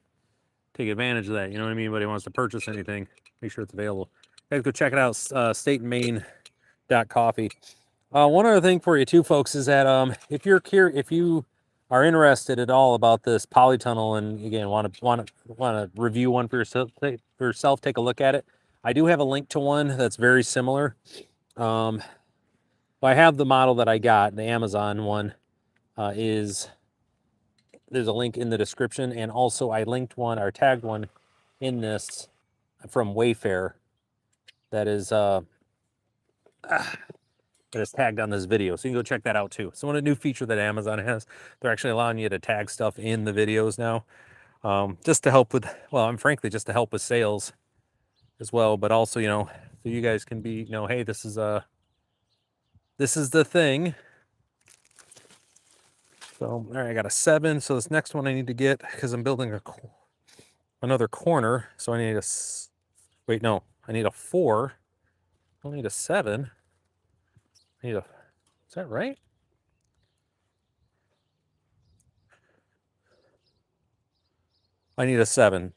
Take advantage of that. You know what I mean? Anybody wants to purchase anything, make sure it's available. Guys, go check it out. State and Maine coffee. One other thing for you too, folks, is that if you are interested at all about this polytunnel, and again want to review one for yourself, take a look at it. I do have a link to one that's very similar. Well, I have the model that I got, the Amazon one. There's a link in the description, and also I linked one or tagged one in this from Wayfair that is tagged on this video, so you can go check that out too. So, one new feature that Amazon has, they're actually allowing you to tag stuff in the videos now, just to help with, well, and frankly, just to help with sales as well. But also, so you guys can be, hey, this is the thing. So, all right, I got a 7. So this next one I need to get because I'm building another corner. So I need wait, no, I need a 4. I don't need a 7. I need a. Is that right? I need a 7.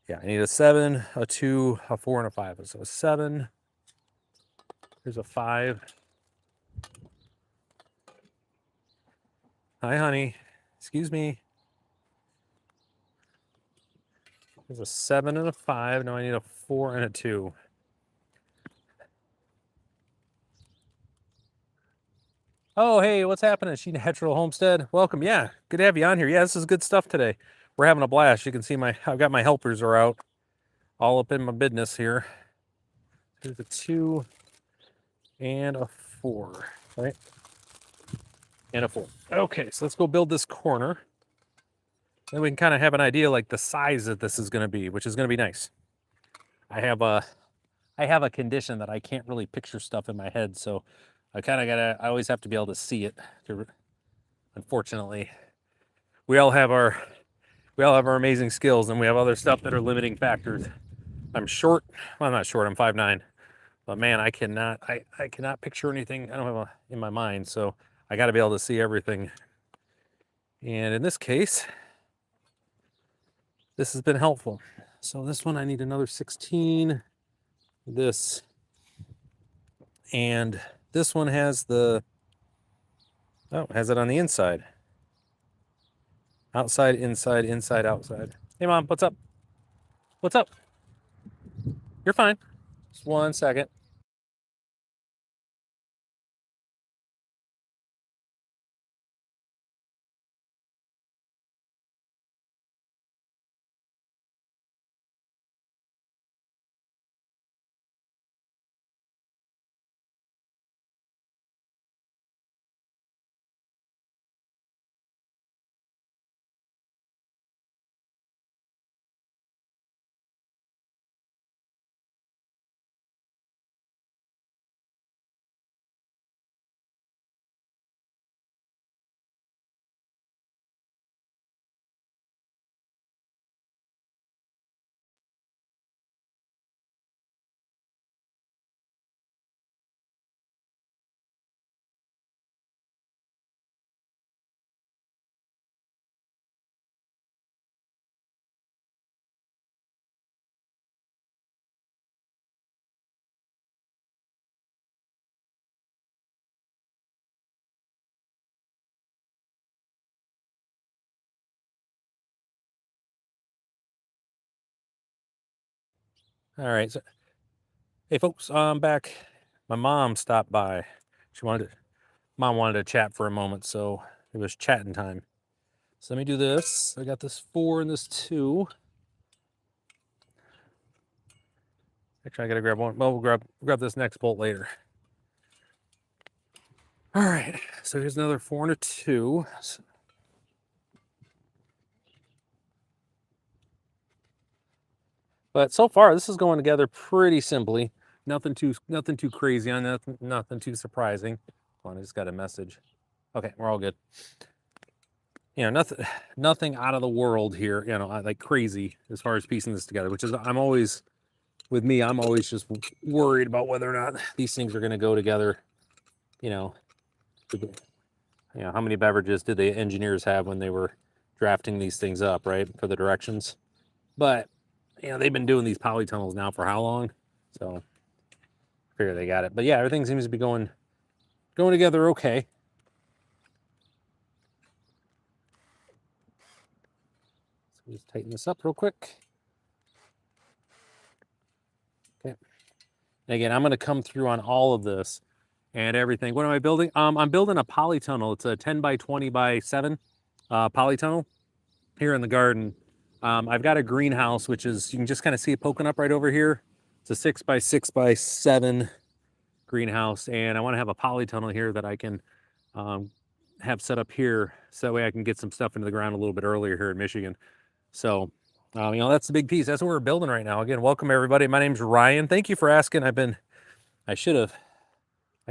Yeah, I need a 7, a 2, a 4, and a 5. So a 7. Here's a 5. Hi, honey. Excuse me. There's a 7 and a 5. Now I need a 4 and a 2. Oh, hey, what's happening? She Natural Homestead. Welcome. Yeah, good to have you on here. Yeah, this is good stuff today. We're having a blast. You can see I've got my helpers are out, all up in my business here. There's a 2 and a 4, right? And a 4. Okay, so let's go build this corner. Then we can kind of have an idea like the size that this is going to be, which is going to be nice. I have a condition that I can't really picture stuff in my head, so I always have to be able to see it. Unfortunately, we all have our amazing skills, and we have other stuff that are limiting factors. I'm short. Well, I'm not short. I'm 5'9", but man, I cannot picture anything. I don't have in my mind, so I got to be able to see everything. And in this case, this has been helpful. So this one, I need another 16. This. And this one has has it on the inside. Outside, inside, inside, outside. Hey, Mom, what's up? What's up? You're fine. Just 1 second. All right. So, hey, folks, I'm back. My mom stopped by. Mom wanted to chat for a moment, so it was chatting time. So let me do this. I got this 4 and this 2. Actually, I gotta grab one. Well, we'll grab this next bolt later. All right. So here's another 4 and a 2. But so far, this is going together pretty simply. Nothing too crazy on nothing too surprising. Hold on, I just got a message. Okay, we're all good. You know, nothing out of the world here, you know, like crazy as far as piecing this together, which is I'm always just worried about whether or not these things are going to go together. You know, how many beverages did the engineers have when they were drafting these things up, right, for the directions? But they've been doing these polytunnels now for how long? So I figure they got it. But yeah, everything seems to be going together okay. So just tighten this up real quick. Okay. And again, I'm going to come through on all of this and everything. What am I building? I'm building a polytunnel. It's a 10 by 20 by 7 polytunnel here in the garden. I've got a greenhouse, which is, you can just kind of see it poking up right over here. It's a 6 by 6 by 7 greenhouse, and I want to have a polytunnel here that I can have set up here, so that way I can get some stuff into the ground a little bit earlier here in Michigan. So, that's the big piece. That's what we're building right now. Again, welcome everybody. My name's Ryan. Thank you for asking. I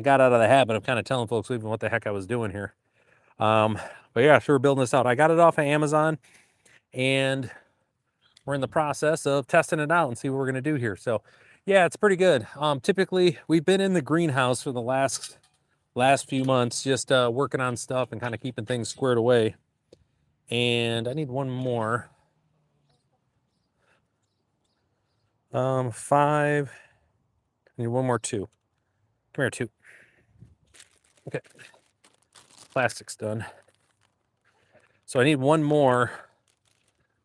got out of the habit of kind of telling folks even what the heck I was doing here. But yeah, sure, we're building this out. I got it off of Amazon, and we're in the process of testing it out and see what we're going to do here. So yeah, it's pretty good. Typically we've been in the greenhouse for the last few months, just working on stuff and kind of keeping things squared away. And I need one more. 5. I need one more 2. Come here, 2. Okay. Plastic's done. So I need one more.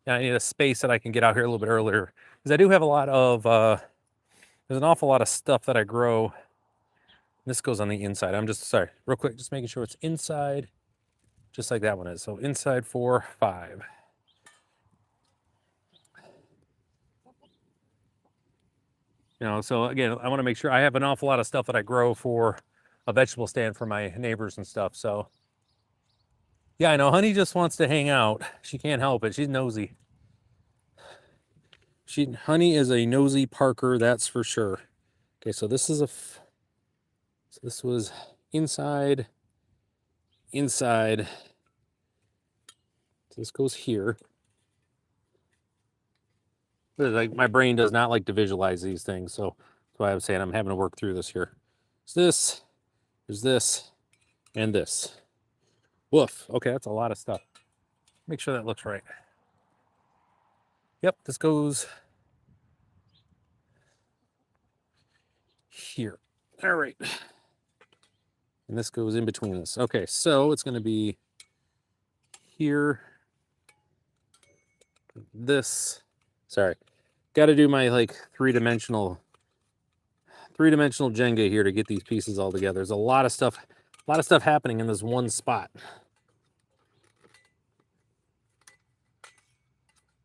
I need a space that I can get out here a little bit earlier, because I do have a lot of, there's an awful lot of stuff that I grow. This goes on the inside. I'm just, sorry, real quick, just making sure it's inside, just like that one is. So inside 4, 5. So again, I want to make sure I have an awful lot of stuff that I grow for a vegetable stand for my neighbors and stuff. So yeah, I know Honey just wants to hang out. She can't help it. She's nosy. Honey is a nosy Parker, that's for sure. Okay, so this is so this was inside. So this goes here. Like, my brain does not like to visualize these things, so that's why I was saying I'm having to work through this here. There's this, and this. Woof. Okay, that's a lot of stuff. Make sure that looks right. Yep, this goes here. All right. And this goes in between this. Okay, so it's going to be here. This. Sorry. Got to do my like three-dimensional Jenga here to get these pieces all together. There's a lot of stuff happening in this one spot.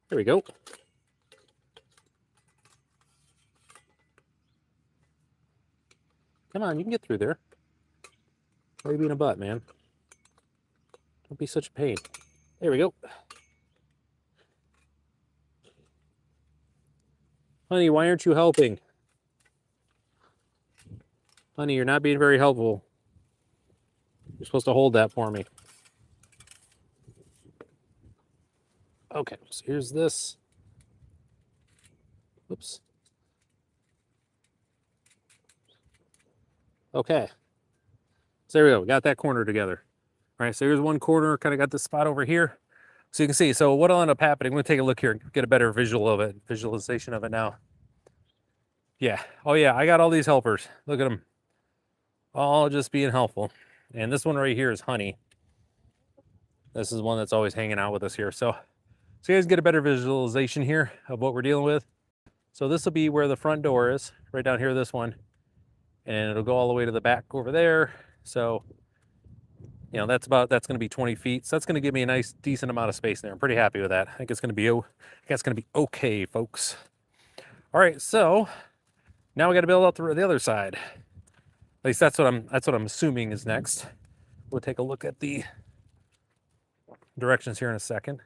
There we go. Come on, you can get through there. Why are you being a butt, man? Don't be such a pain. There we go. Honey, why aren't you helping? Honey, you're not being very helpful. You're supposed to hold that for me. Okay, so here's this. Oops. Okay. So there we go. We got that corner together. All right, so here's one corner. Kind of got this spot over here. So you can see. So what'll end up happening, I'm going to take a look here and get a better visualization of it now. Yeah. Oh, yeah, I got all these helpers. Look at them. All just being helpful. And this one right here is Honey. This is one that's always hanging out with us here. So you guys get a better visualization here of what we're dealing with. So this will be where the front door is, right down here, this one. And it'll go all the way to the back over there. So, you know, that's going to be 20 feet. So that's going to give me a nice, decent amount of space there. I'm pretty happy with that. I think it's going to be okay, folks. All right, so now we got to build out the other side. At least that's what I'm assuming is next. We'll take a look at the directions here in a second.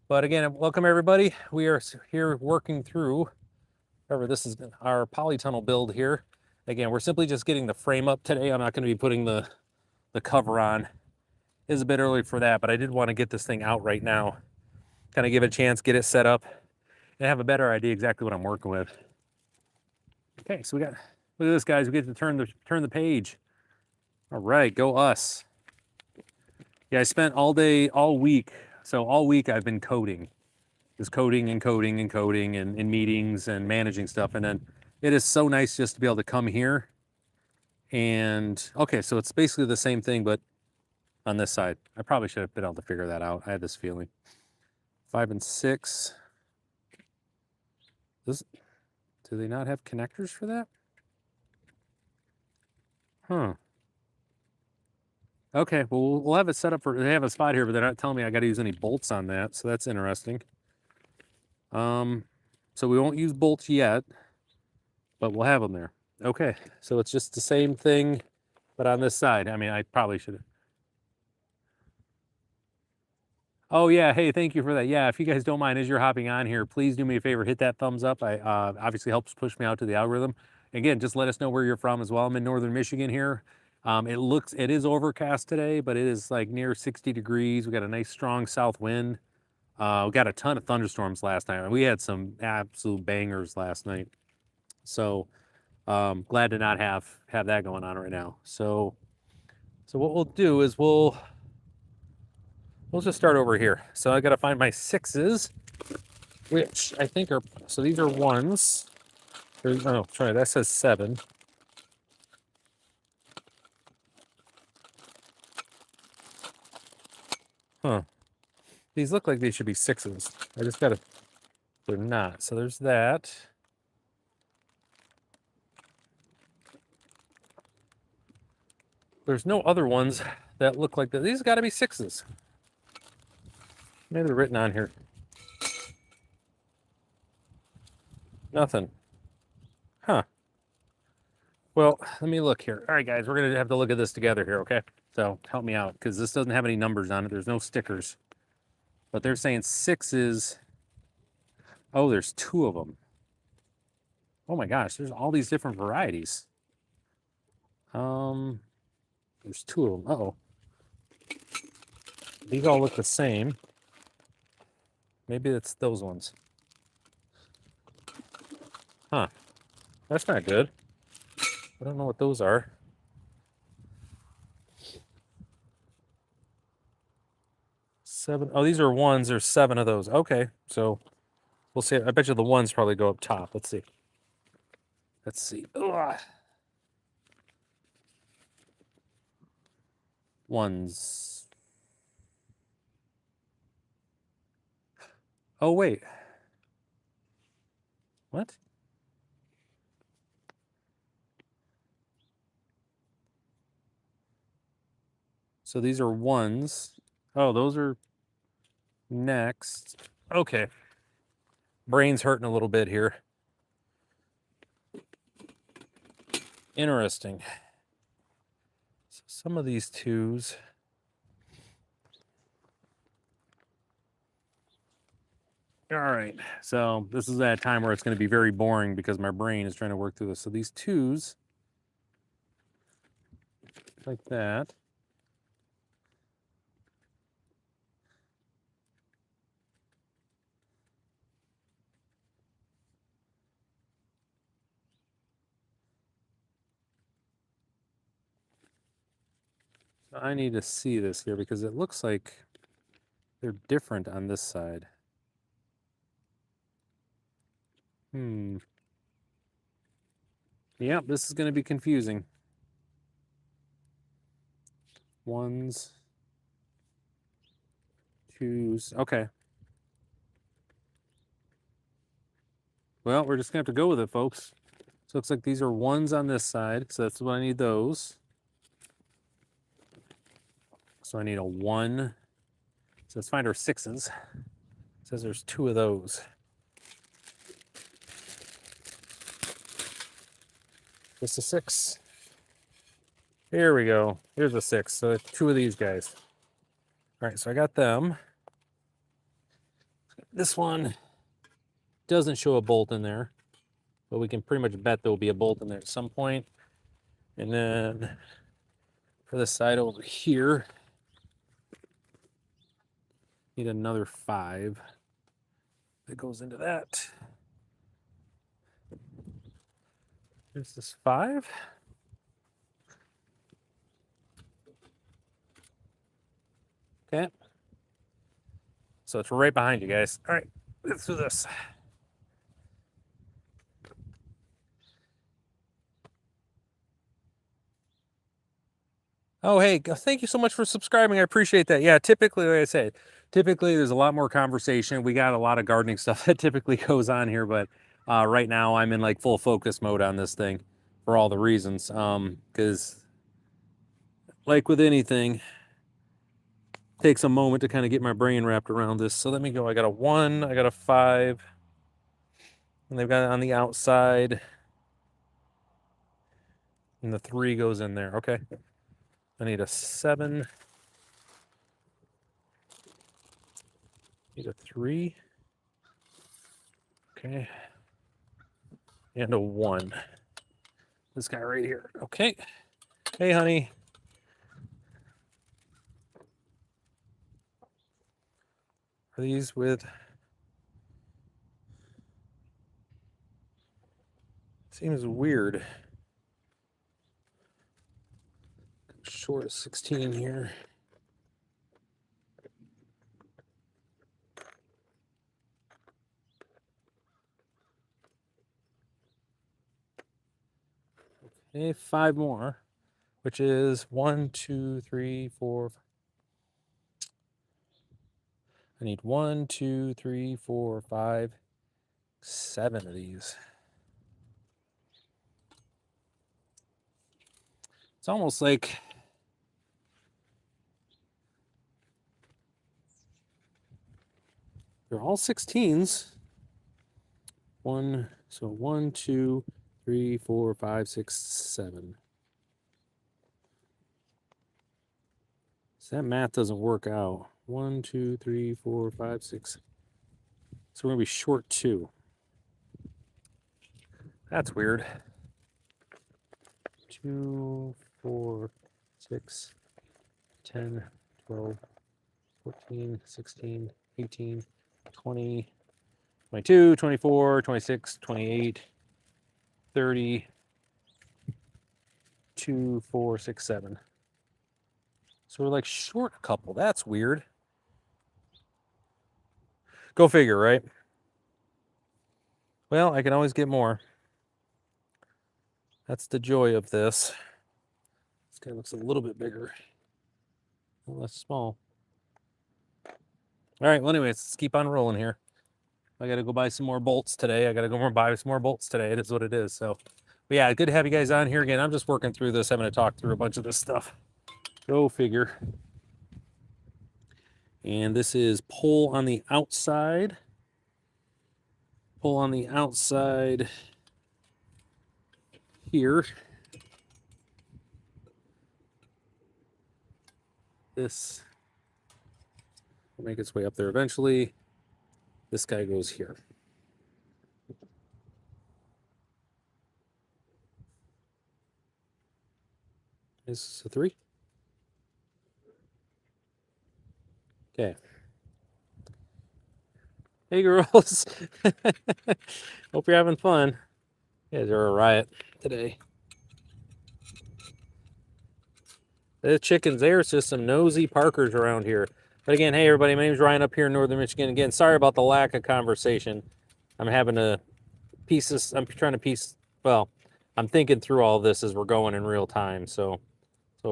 But again, welcome everybody. We are here working through, remember this is our polytunnel build here. Again, we're simply just getting the frame up today. I'm not going to be putting the cover on. It is a bit early for that, but I did want to get this thing out right now. Kind of give it a chance, get it set up, and have a better idea exactly what I'm working with. Okay, so look at this, guys. We get to turn the page. All right, go us. Yeah, I spent all week. So all week I've been coding. Just coding and coding and coding and in meetings and managing stuff. And then it is so nice just to be able to come here. And okay, so it's basically the same thing, but on this side. I probably should have been able to figure that out. I had this feeling. 5 and 6. Do they not have connectors for that? Huh. Okay, well, we'll have it set up for, they have a spot here, but they're not telling me I got to use any bolts on that, so that's interesting. So we won't use bolts yet, but we'll have them there. Okay, so it's just the same thing, but on this side. I mean, I probably should have. Oh yeah, hey, thank you for that. Yeah, if you guys don't mind, as you're hopping on here, please do me a favor, hit that thumbs up. I obviously helps push me out to the algorithm. Again, just let us know where you're from as well. I'm in northern Michigan here. It is overcast today, but it is like near 60 degrees. We got a nice strong south wind. We got a ton of thunderstorms last night, and we had some absolute bangers last night. So glad to not have that going on right now. So what we'll do is we'll just start over here. So I got to find my 6s, which I think are, so these are 1s. Oh, sorry, that says 7. Huh. These look like they should be 6s. I just got to, they're not. So there's that. There's no other ones that look like that. These got to be 6s. Maybe they're written on here. Nothing. Huh. Well, let me look here. All right, guys, we're going to have to look at this together here, okay? So help me out, because this doesn't have any numbers on it. There's no stickers. But they're saying 6s. Oh, there's 2 of them. Oh my gosh, there's all these different varieties. There's 2 of them. Uh-oh. These all look the same. Maybe it's those ones. Huh. That's not good. I don't know what those are. Seven. Oh, these are 1s. There's 7 of those. Okay, so we'll see. I bet you the 1s probably go up top. Let's see. Let's see. Ugh. 1s. Oh, wait. What? So these are 1s. Oh, those are next. Okay. Brain's hurting a little bit here. Interesting. So some of these 2s. All right, so this is that time where it's going to be very boring because my brain is trying to work through this. So these 2s, like that. So I need to see this here because it looks like they're different on this side. Yep, this is going to be confusing. 1s, 2s. Okay. Well, we're just gonna have to go with it, folks. So it looks like these are ones on this side, so that's what I need those. So I need a 1. So let's find our 6s. It says there's 2 of those. Just a 6. Here we go. Here's a 6. So 2 of these guys. All right, so I got them. This one doesn't show a bolt in there, but we can pretty much bet there will be a bolt in there at some point. And then for the side over here, need another 5 that goes into that. There's this 5. Okay. So it's right behind you guys. All right, let's do this. Oh, hey, thank you so much for subscribing. I appreciate that. Yeah, typically, like I said, typically there's a lot more conversation. We got a lot of gardening stuff that typically goes on here, but right now I'm in like full focus mode on this thing for all the reasons. Because like with anything, it takes a moment to kind of get my brain wrapped around this. So let me go. I got a 1, I got a 5, and they've got it on the outside. And the 3 goes in there. Okay. I need a 7. Need a 3. Okay. And a 1. This guy right here. Okay. Hey, honey. Are these with... Seems weird. Short of 16 here. Okay, 5 more, which is 1, 2, 3, 4. I need 1, 2, 3, 4, 5, 7 of these. It's almost like they're all 16s. 1, so 1, 2, 3, 4, 5, 6, 7. So that math doesn't work out. 1, 2, 3, 4, 5, 6. So we're gonna be short 2. That's weird. 2, 4, 6, 10, 12, 14, 16, 18, 20, 22, 24, 26, 28, 30, 2, 4, 6, 7. So we're like short a couple. That's weird. Go figure, right? Well, I can always get more. That's the joy of this. This guy looks a little bit bigger. A little less small. All right, well, anyways, let's keep on rolling here. I got to go buy some more bolts today. I got to go buy some more bolts today. It is what it is. So, but yeah, good to have you guys on here again. I'm just working through this, having to talk through a bunch of this stuff. Go figure. And this is pull on the outside. Pull on the outside here. This will make its way up there eventually. This guy goes here. This is a 3. Okay. Hey, girls. Hope you're having fun. You guys are a riot today. The chickens, there's just some nosy Parkers around here. But again, hey, everybody, my name's Ryan up here in Northern Michigan. Again, sorry about the lack of conversation. I'm having to piece this. I'm trying to piece, well, I'm thinking through all this as we're going in real time. So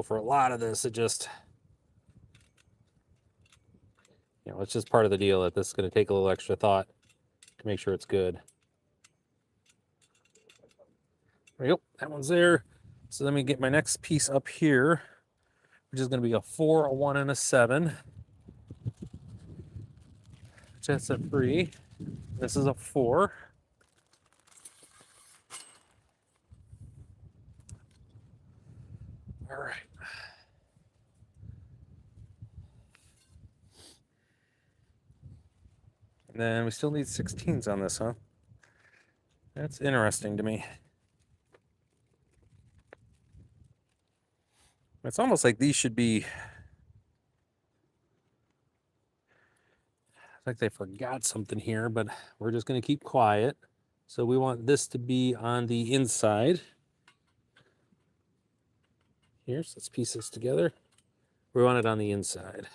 for a lot of this, it just, it's just part of the deal that this is going to take a little extra thought to make sure it's good. There we go. That one's there. So let me get my next piece up here, which is going to be a 4, a 1, and a 7. That's a 3. This is a 4. All right. And then we still need 16s on this, huh? That's interesting to me. It's almost like these should be like they forgot something here, but we're just going to keep quiet. So we want this to be on the inside. Here, so let's piece this together. We want it on the inside.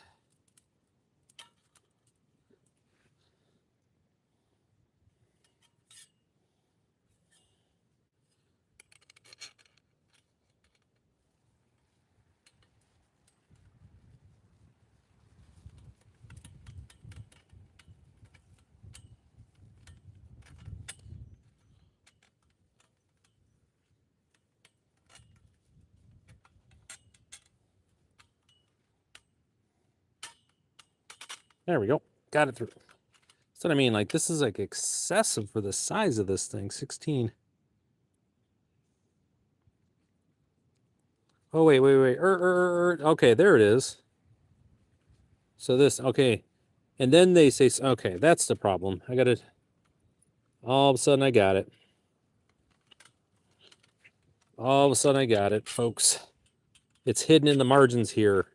There we go. Got it through. That's what I mean. Like, this is like excessive for the size of this thing. 16. Oh, wait. Okay, there it is. So this, okay. And then they say, okay, that's the problem. I got it. All of a sudden, I got it. All of a sudden, I got it, folks. It's hidden in the margins here.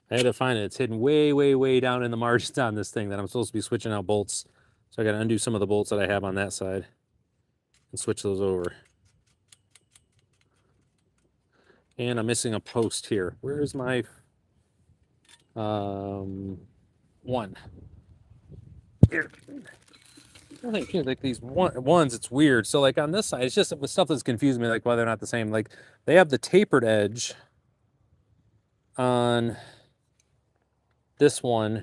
I had to find it. It's hidden way, way, way down in the margins on this thing that I'm supposed to be switching out bolts. So I got to undo some of the bolts that I have on that side and switch those over. And I'm missing a post here. Where is my 1? Here. I think here, like these ones, it's weird. So like on this side, it's just stuff that's confusing me, like why they're not the same. Like they have the tapered edge on this one.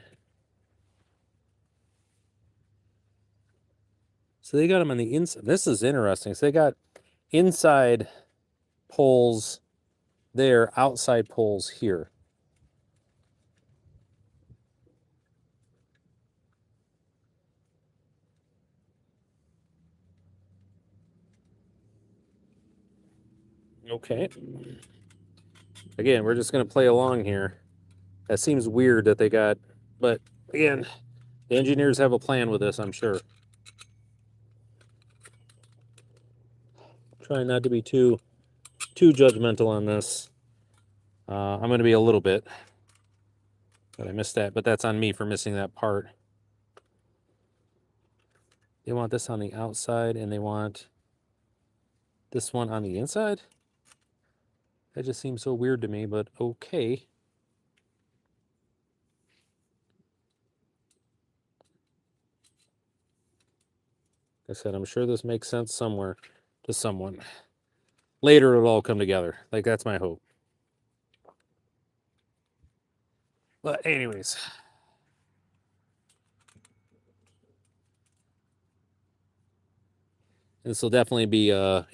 So they got them on the inside. This is interesting. So they got inside poles there, outside poles here. Okay. Again, we're just going to play along here. That seems weird that they got, but again, the engineers have a plan with this, I'm sure. Trying not to be too judgmental on this. I'm going to be a little bit, but I missed that. But that's on me for missing that part. They want this on the outside, and they want this one on the inside. That just seems so weird to me, but okay. Like I said, I'm sure this makes sense somewhere to someone. Later, it'll all come together. Like, that's my hope. But anyways. This will definitely be a,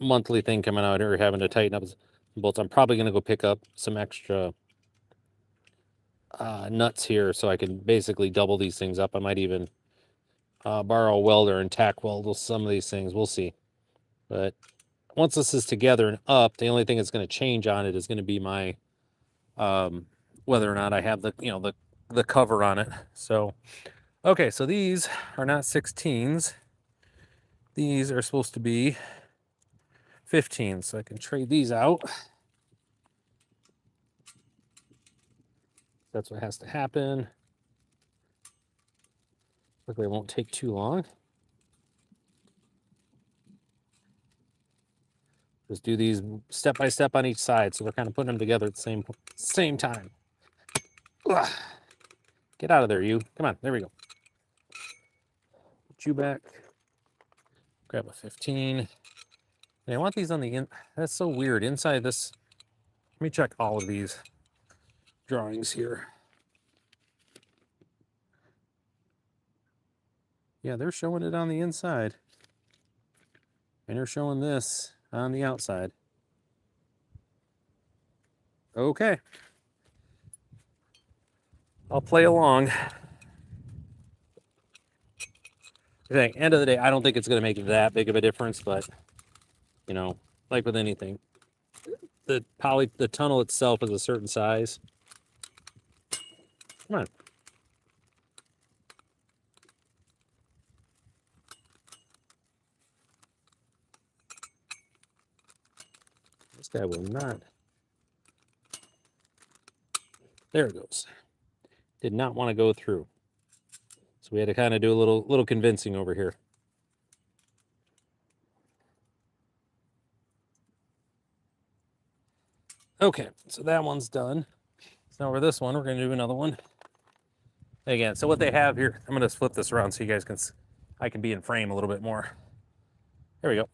monthly thing coming out here, having to tighten up bolts. I'm probably going to go pick up some extra nuts here so I can basically double these things up. I might even borrow a welder and tack weld some of these things. We'll see. But once this is together and up, the only thing that's going to change on it is going to be my whether or not I have the cover on it. So, okay, so these are not 16s. These are supposed to be 15s, so I can trade these out. That's what has to happen. Luckily, it won't take too long. Just do these step by step on each side, so we're kind of putting them together at the same time. Ugh. Get out of there, you. Come on, there we go. Put you back. Grab a 15. And I want these on the in. That's so weird. Inside this, let me check all of these drawings here. Yeah, they're showing it on the inside. And they're showing this on the outside. Okay. I'll play along. I think, end of the day, I don't think it's going to make that big of a difference, but, you know, like with anything, the tunnel itself is a certain size. Come on. This guy will not. There it goes. Did not want to go through. So we had to kind of do a little convincing over here. Okay, so that one's done. So now for this one, we're going to do another one. Again, so what they have here, I'm going to flip this around so you guys I can be in frame a little bit more. There we go.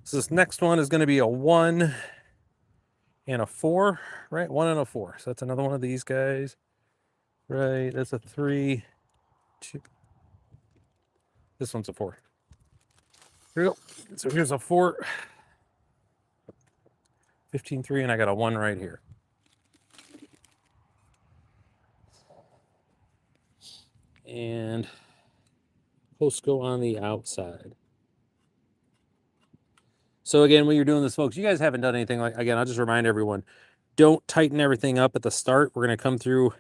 So this next one is going to be a 1 and a 4, right? 1 and a 4. So that's another one of these guys. Right, that's a 3, 2. This one's a 4. Here we go. So here's a 4, 15, 3, and I got a 1 right here. And posts go on the outside. So again, when you're doing this, folks, you guys haven't done anything like, again, I'll just remind everyone, don't tighten everything up at the start. We're going to come through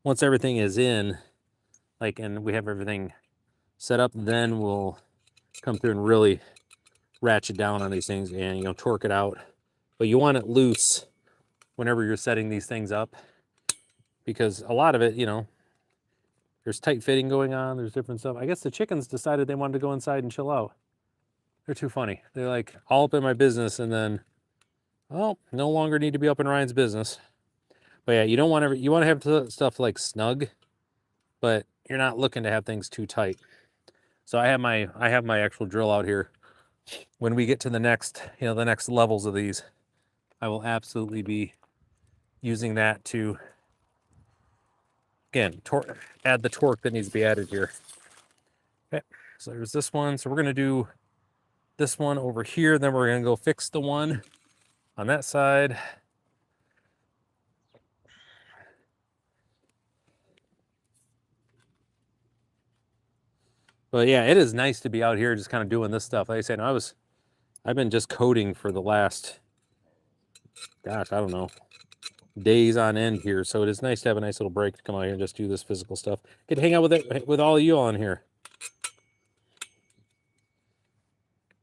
once everything is in, like, and we have everything set up, then we'll come through and really ratchet down on these things and, you know, torque it out. But you want it loose whenever you're setting these things up, because a lot of it, you know, there's tight fitting going on, there's different stuff. I guess the chickens decided they wanted to go inside and chill out. They're too funny. They're like all up in my business, and then, oh, no longer need to be up in Ryan's business. But yeah, you don't want you want to have stuff like snug, but you're not looking to have things too tight. So I have my actual drill out here. When we get to the next, you know, the next levels of these, I will absolutely be using that to, again, add the torque that needs to be added here. Okay, so there's this one. So we're going to do this one over here. Then we're going to go fix the one on that side. But yeah, it is nice to be out here just kind of doing this stuff. Like I said, I've been just coding for the last, gosh, I don't know, days on end here. So it is nice to have a nice little break to come out here and just do this physical stuff. Get to hang out with all of you on here.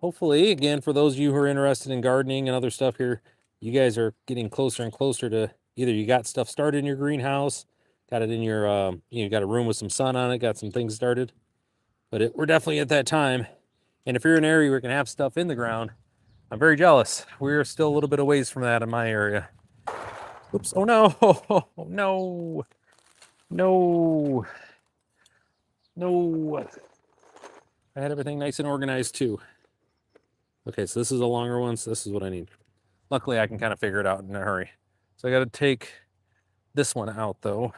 Hopefully, again, for those of you who are interested in gardening and other stuff here, you guys are getting closer and closer to either you got stuff started in your greenhouse, got it in your, you got a room with some sun on it, got some things started. But we're definitely at that time. And if you're in an area where you can have stuff in the ground, I'm very jealous. We're still a little bit of ways from that in my area. Oops. Oh, no. Oh, no. No. No. I had everything nice and organized, too. Okay, so this is a longer one, so this is what I need. Luckily, I can kind of figure it out in a hurry. So I got to take this one out, though.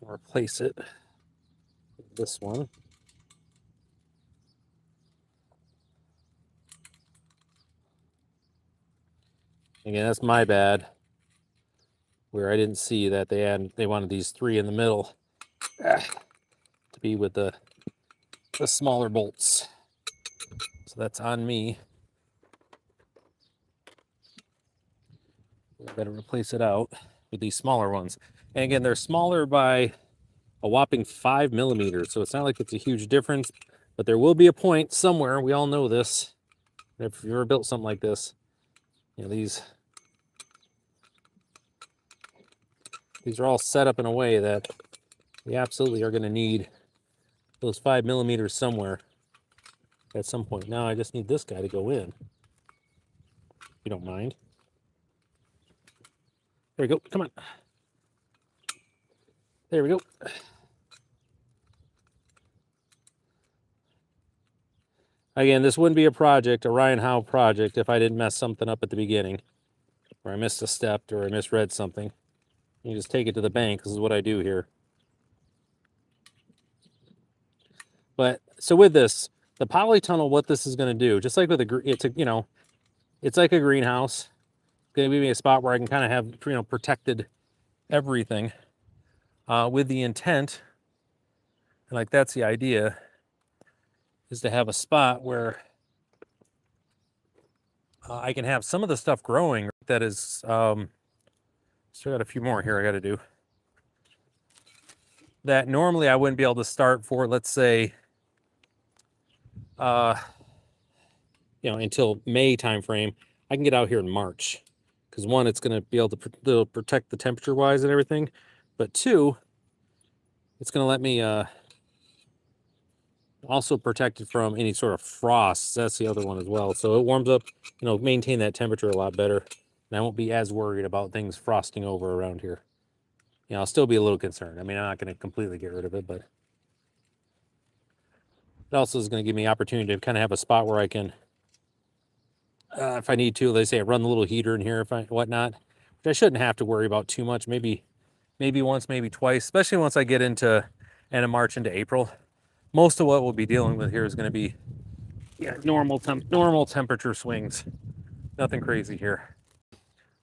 Replace it with this one. Again, that's my bad, where I didn't see that they wanted these 3 in the middle to be with the smaller bolts. So that's on me. I better replace it out with these smaller ones. And again, they're smaller by a whopping 5 millimeters. So it's not like it's a huge difference, but there will be a point somewhere. We all know this. If you've ever built something like this, you know, these are all set up in a way that we absolutely are going to need those 5 millimeters somewhere at some point. Now I just need this guy to go in, if you don't mind. There we go. Come on. There we go. Again, this wouldn't be a Ryan Howe project, if I didn't mess something up at the beginning, or I missed a step, or I misread something. You just take it to the bank. This is what I do here. But so with this, the polytunnel, what this is going to do, just like with it's a, it's like a greenhouse. It's going to give me a spot where I can kind of have, protected everything with the intent. And like, that's the idea, is to have a spot where I can have some of the stuff growing that is, still got a few more here I got to do, that normally I wouldn't be able to start for, let's say, until May timeframe. I can get out here in March, because one, it's going to be able to protect the temperature wise and everything, but two, it's going to let me also protect it from any sort of frost. That's the other one as well. So it warms up, maintain that temperature a lot better, and I won't be as worried about things frosting over around here. I'll still be a little concerned. I mean, I'm not going to completely get rid of it, but it also is going to give me opportunity to kind of have a spot where I can, if I need to, let's say I run the little heater in here, whatnot, which I shouldn't have to worry about too much. Maybe once, maybe twice, especially once I get into end of March into April. Most of what we'll be dealing with here is going to be normal temperature swings. Nothing crazy here.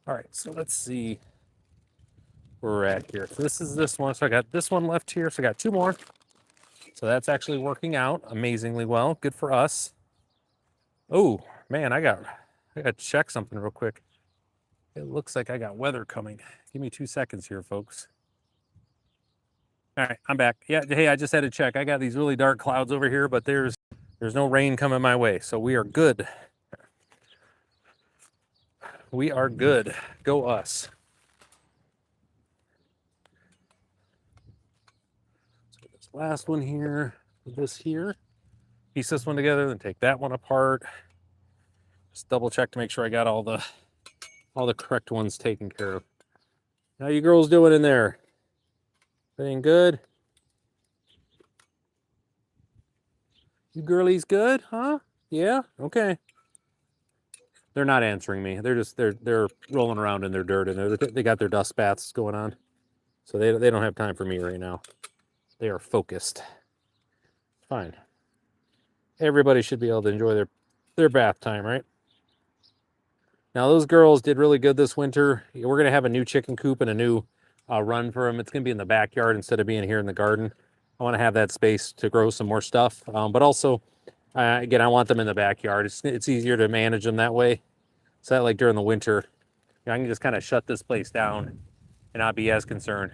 All right, so let's see where we're at here. So this is this one. So I got this one left here. So I got two more. So that's actually working out amazingly well. Good for us. Oh man, I got to check something real quick. It looks like I got weather coming. Give me 2 seconds here, folks. All right, I'm back. Yeah, hey, I just had to check. I got these really dark clouds over here, but there's no rain coming my way, so we are good. We are good. Go us. So this last one here, this here, piece this one together, then take that one apart. Just double check to make sure I got all the correct ones taken care of. How you girls doing in there? Everything good? You girlies good, huh? Yeah? Okay. They're not answering me. They're rolling around in their dirt, and they got their dust baths going on. So they don't have time for me right now. They are focused. Fine. Everybody should be able to enjoy their bath time, right? Now those girls did really good this winter. We're gonna have a new chicken coop and a new run for them. It's gonna be in the backyard instead of being here in the garden. I want to have that space to grow some more stuff, but also, again, I want them in the backyard. It's easier to manage them that way. So that, like, during the winter, I can just kind of shut this place down and not be as concerned.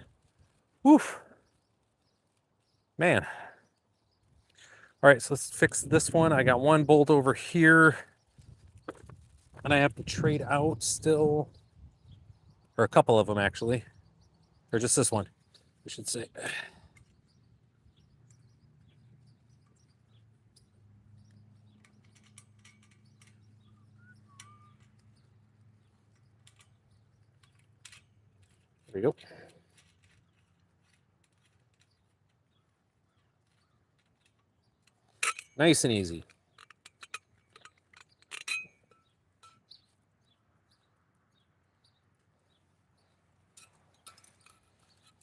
Woof, man. All right, so let's fix this one. I got one bolt over here, and I have to trade out still, or a couple of them actually, or just this one, I should say. There we go. Nice and easy.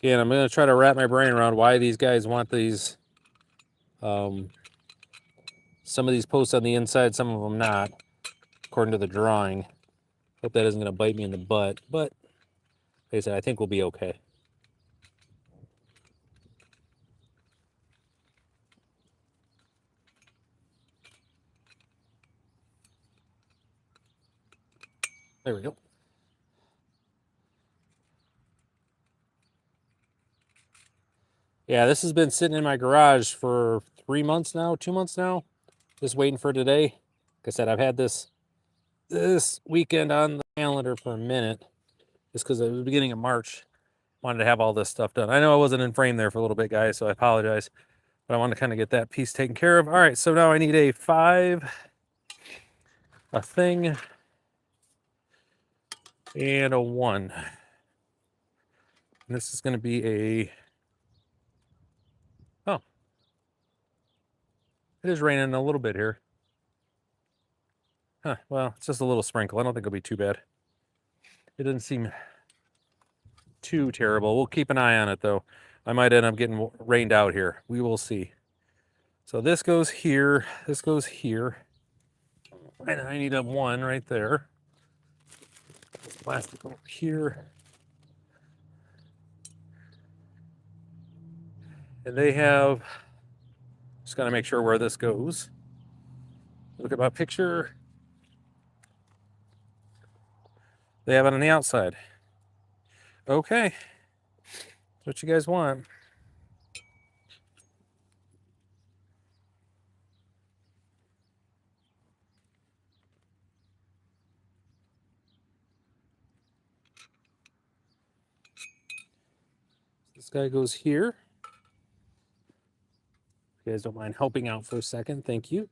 Again, I'm going to try to wrap my brain around why these guys want these, some of these posts on the inside, some of them not, according to the drawing. Hope that isn't going to bite me in the butt, but like I said, I think we'll be okay. There we go. Yeah, this has been sitting in my garage for 3 months now, 2 months now, just waiting for today. Like I said, I've had this weekend on the calendar for a minute, just because it was the beginning of March. Wanted to have all this stuff done. I know I wasn't in frame there for a little bit, guys, so I apologize. But I want to kind of get that piece taken care of. All right, so now I need a 5, a thing, and a 1. And this is going to be a... Oh. It is raining a little bit here. Huh, well, it's just a little sprinkle. I don't think it'll be too bad. It doesn't seem too terrible. We'll keep an eye on it, though. I might end up getting rained out here. We will see. So this goes here, this goes here, and I need a one right there. This plastic over here. And they have, just gotta make sure where this goes. Look at my picture. They have it on the outside. Okay, that's what you guys want. This guy goes here. If you guys don't mind helping out for a second, thank you.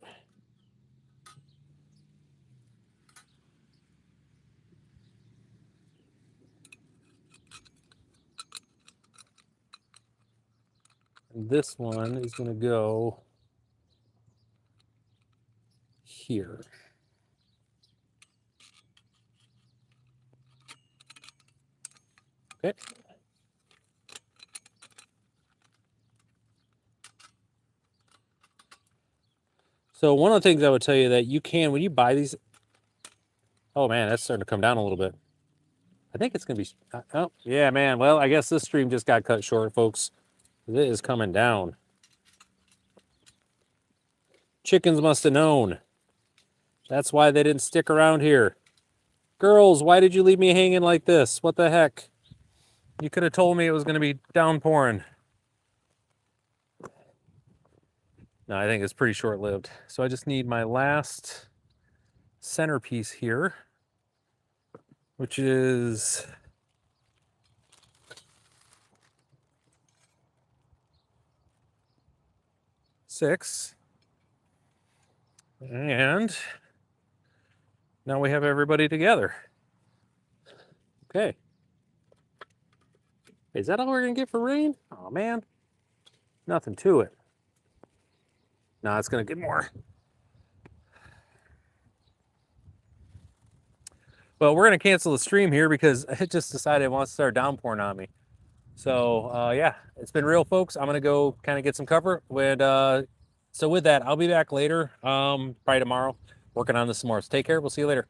And this one is going to go here. Okay. So one of the things I would tell you that you can, when you buy these, oh man, that's starting to come down a little bit. I think it's going to be, oh yeah, man. Well, I guess this stream just got cut short, folks. It is coming down. Chickens must have known. That's why they didn't stick around here. Girls, why did you leave me hanging like this? What the heck? You could have told me it was going to be downpouring. No, I think it's pretty short-lived. So I just need my last centerpiece here, which is six. And now we have everybody together. Okay. Is that all we're going to get for rain? Oh, man. Nothing to it. No, it's going to get more. Well, we're going to cancel the stream here because it just decided it wants to start downpouring on me. So, yeah, it's been real, folks. I'm going to go kind of get some cover. So with that, I'll be back later, probably tomorrow, working on this some more. So take care. We'll see you later.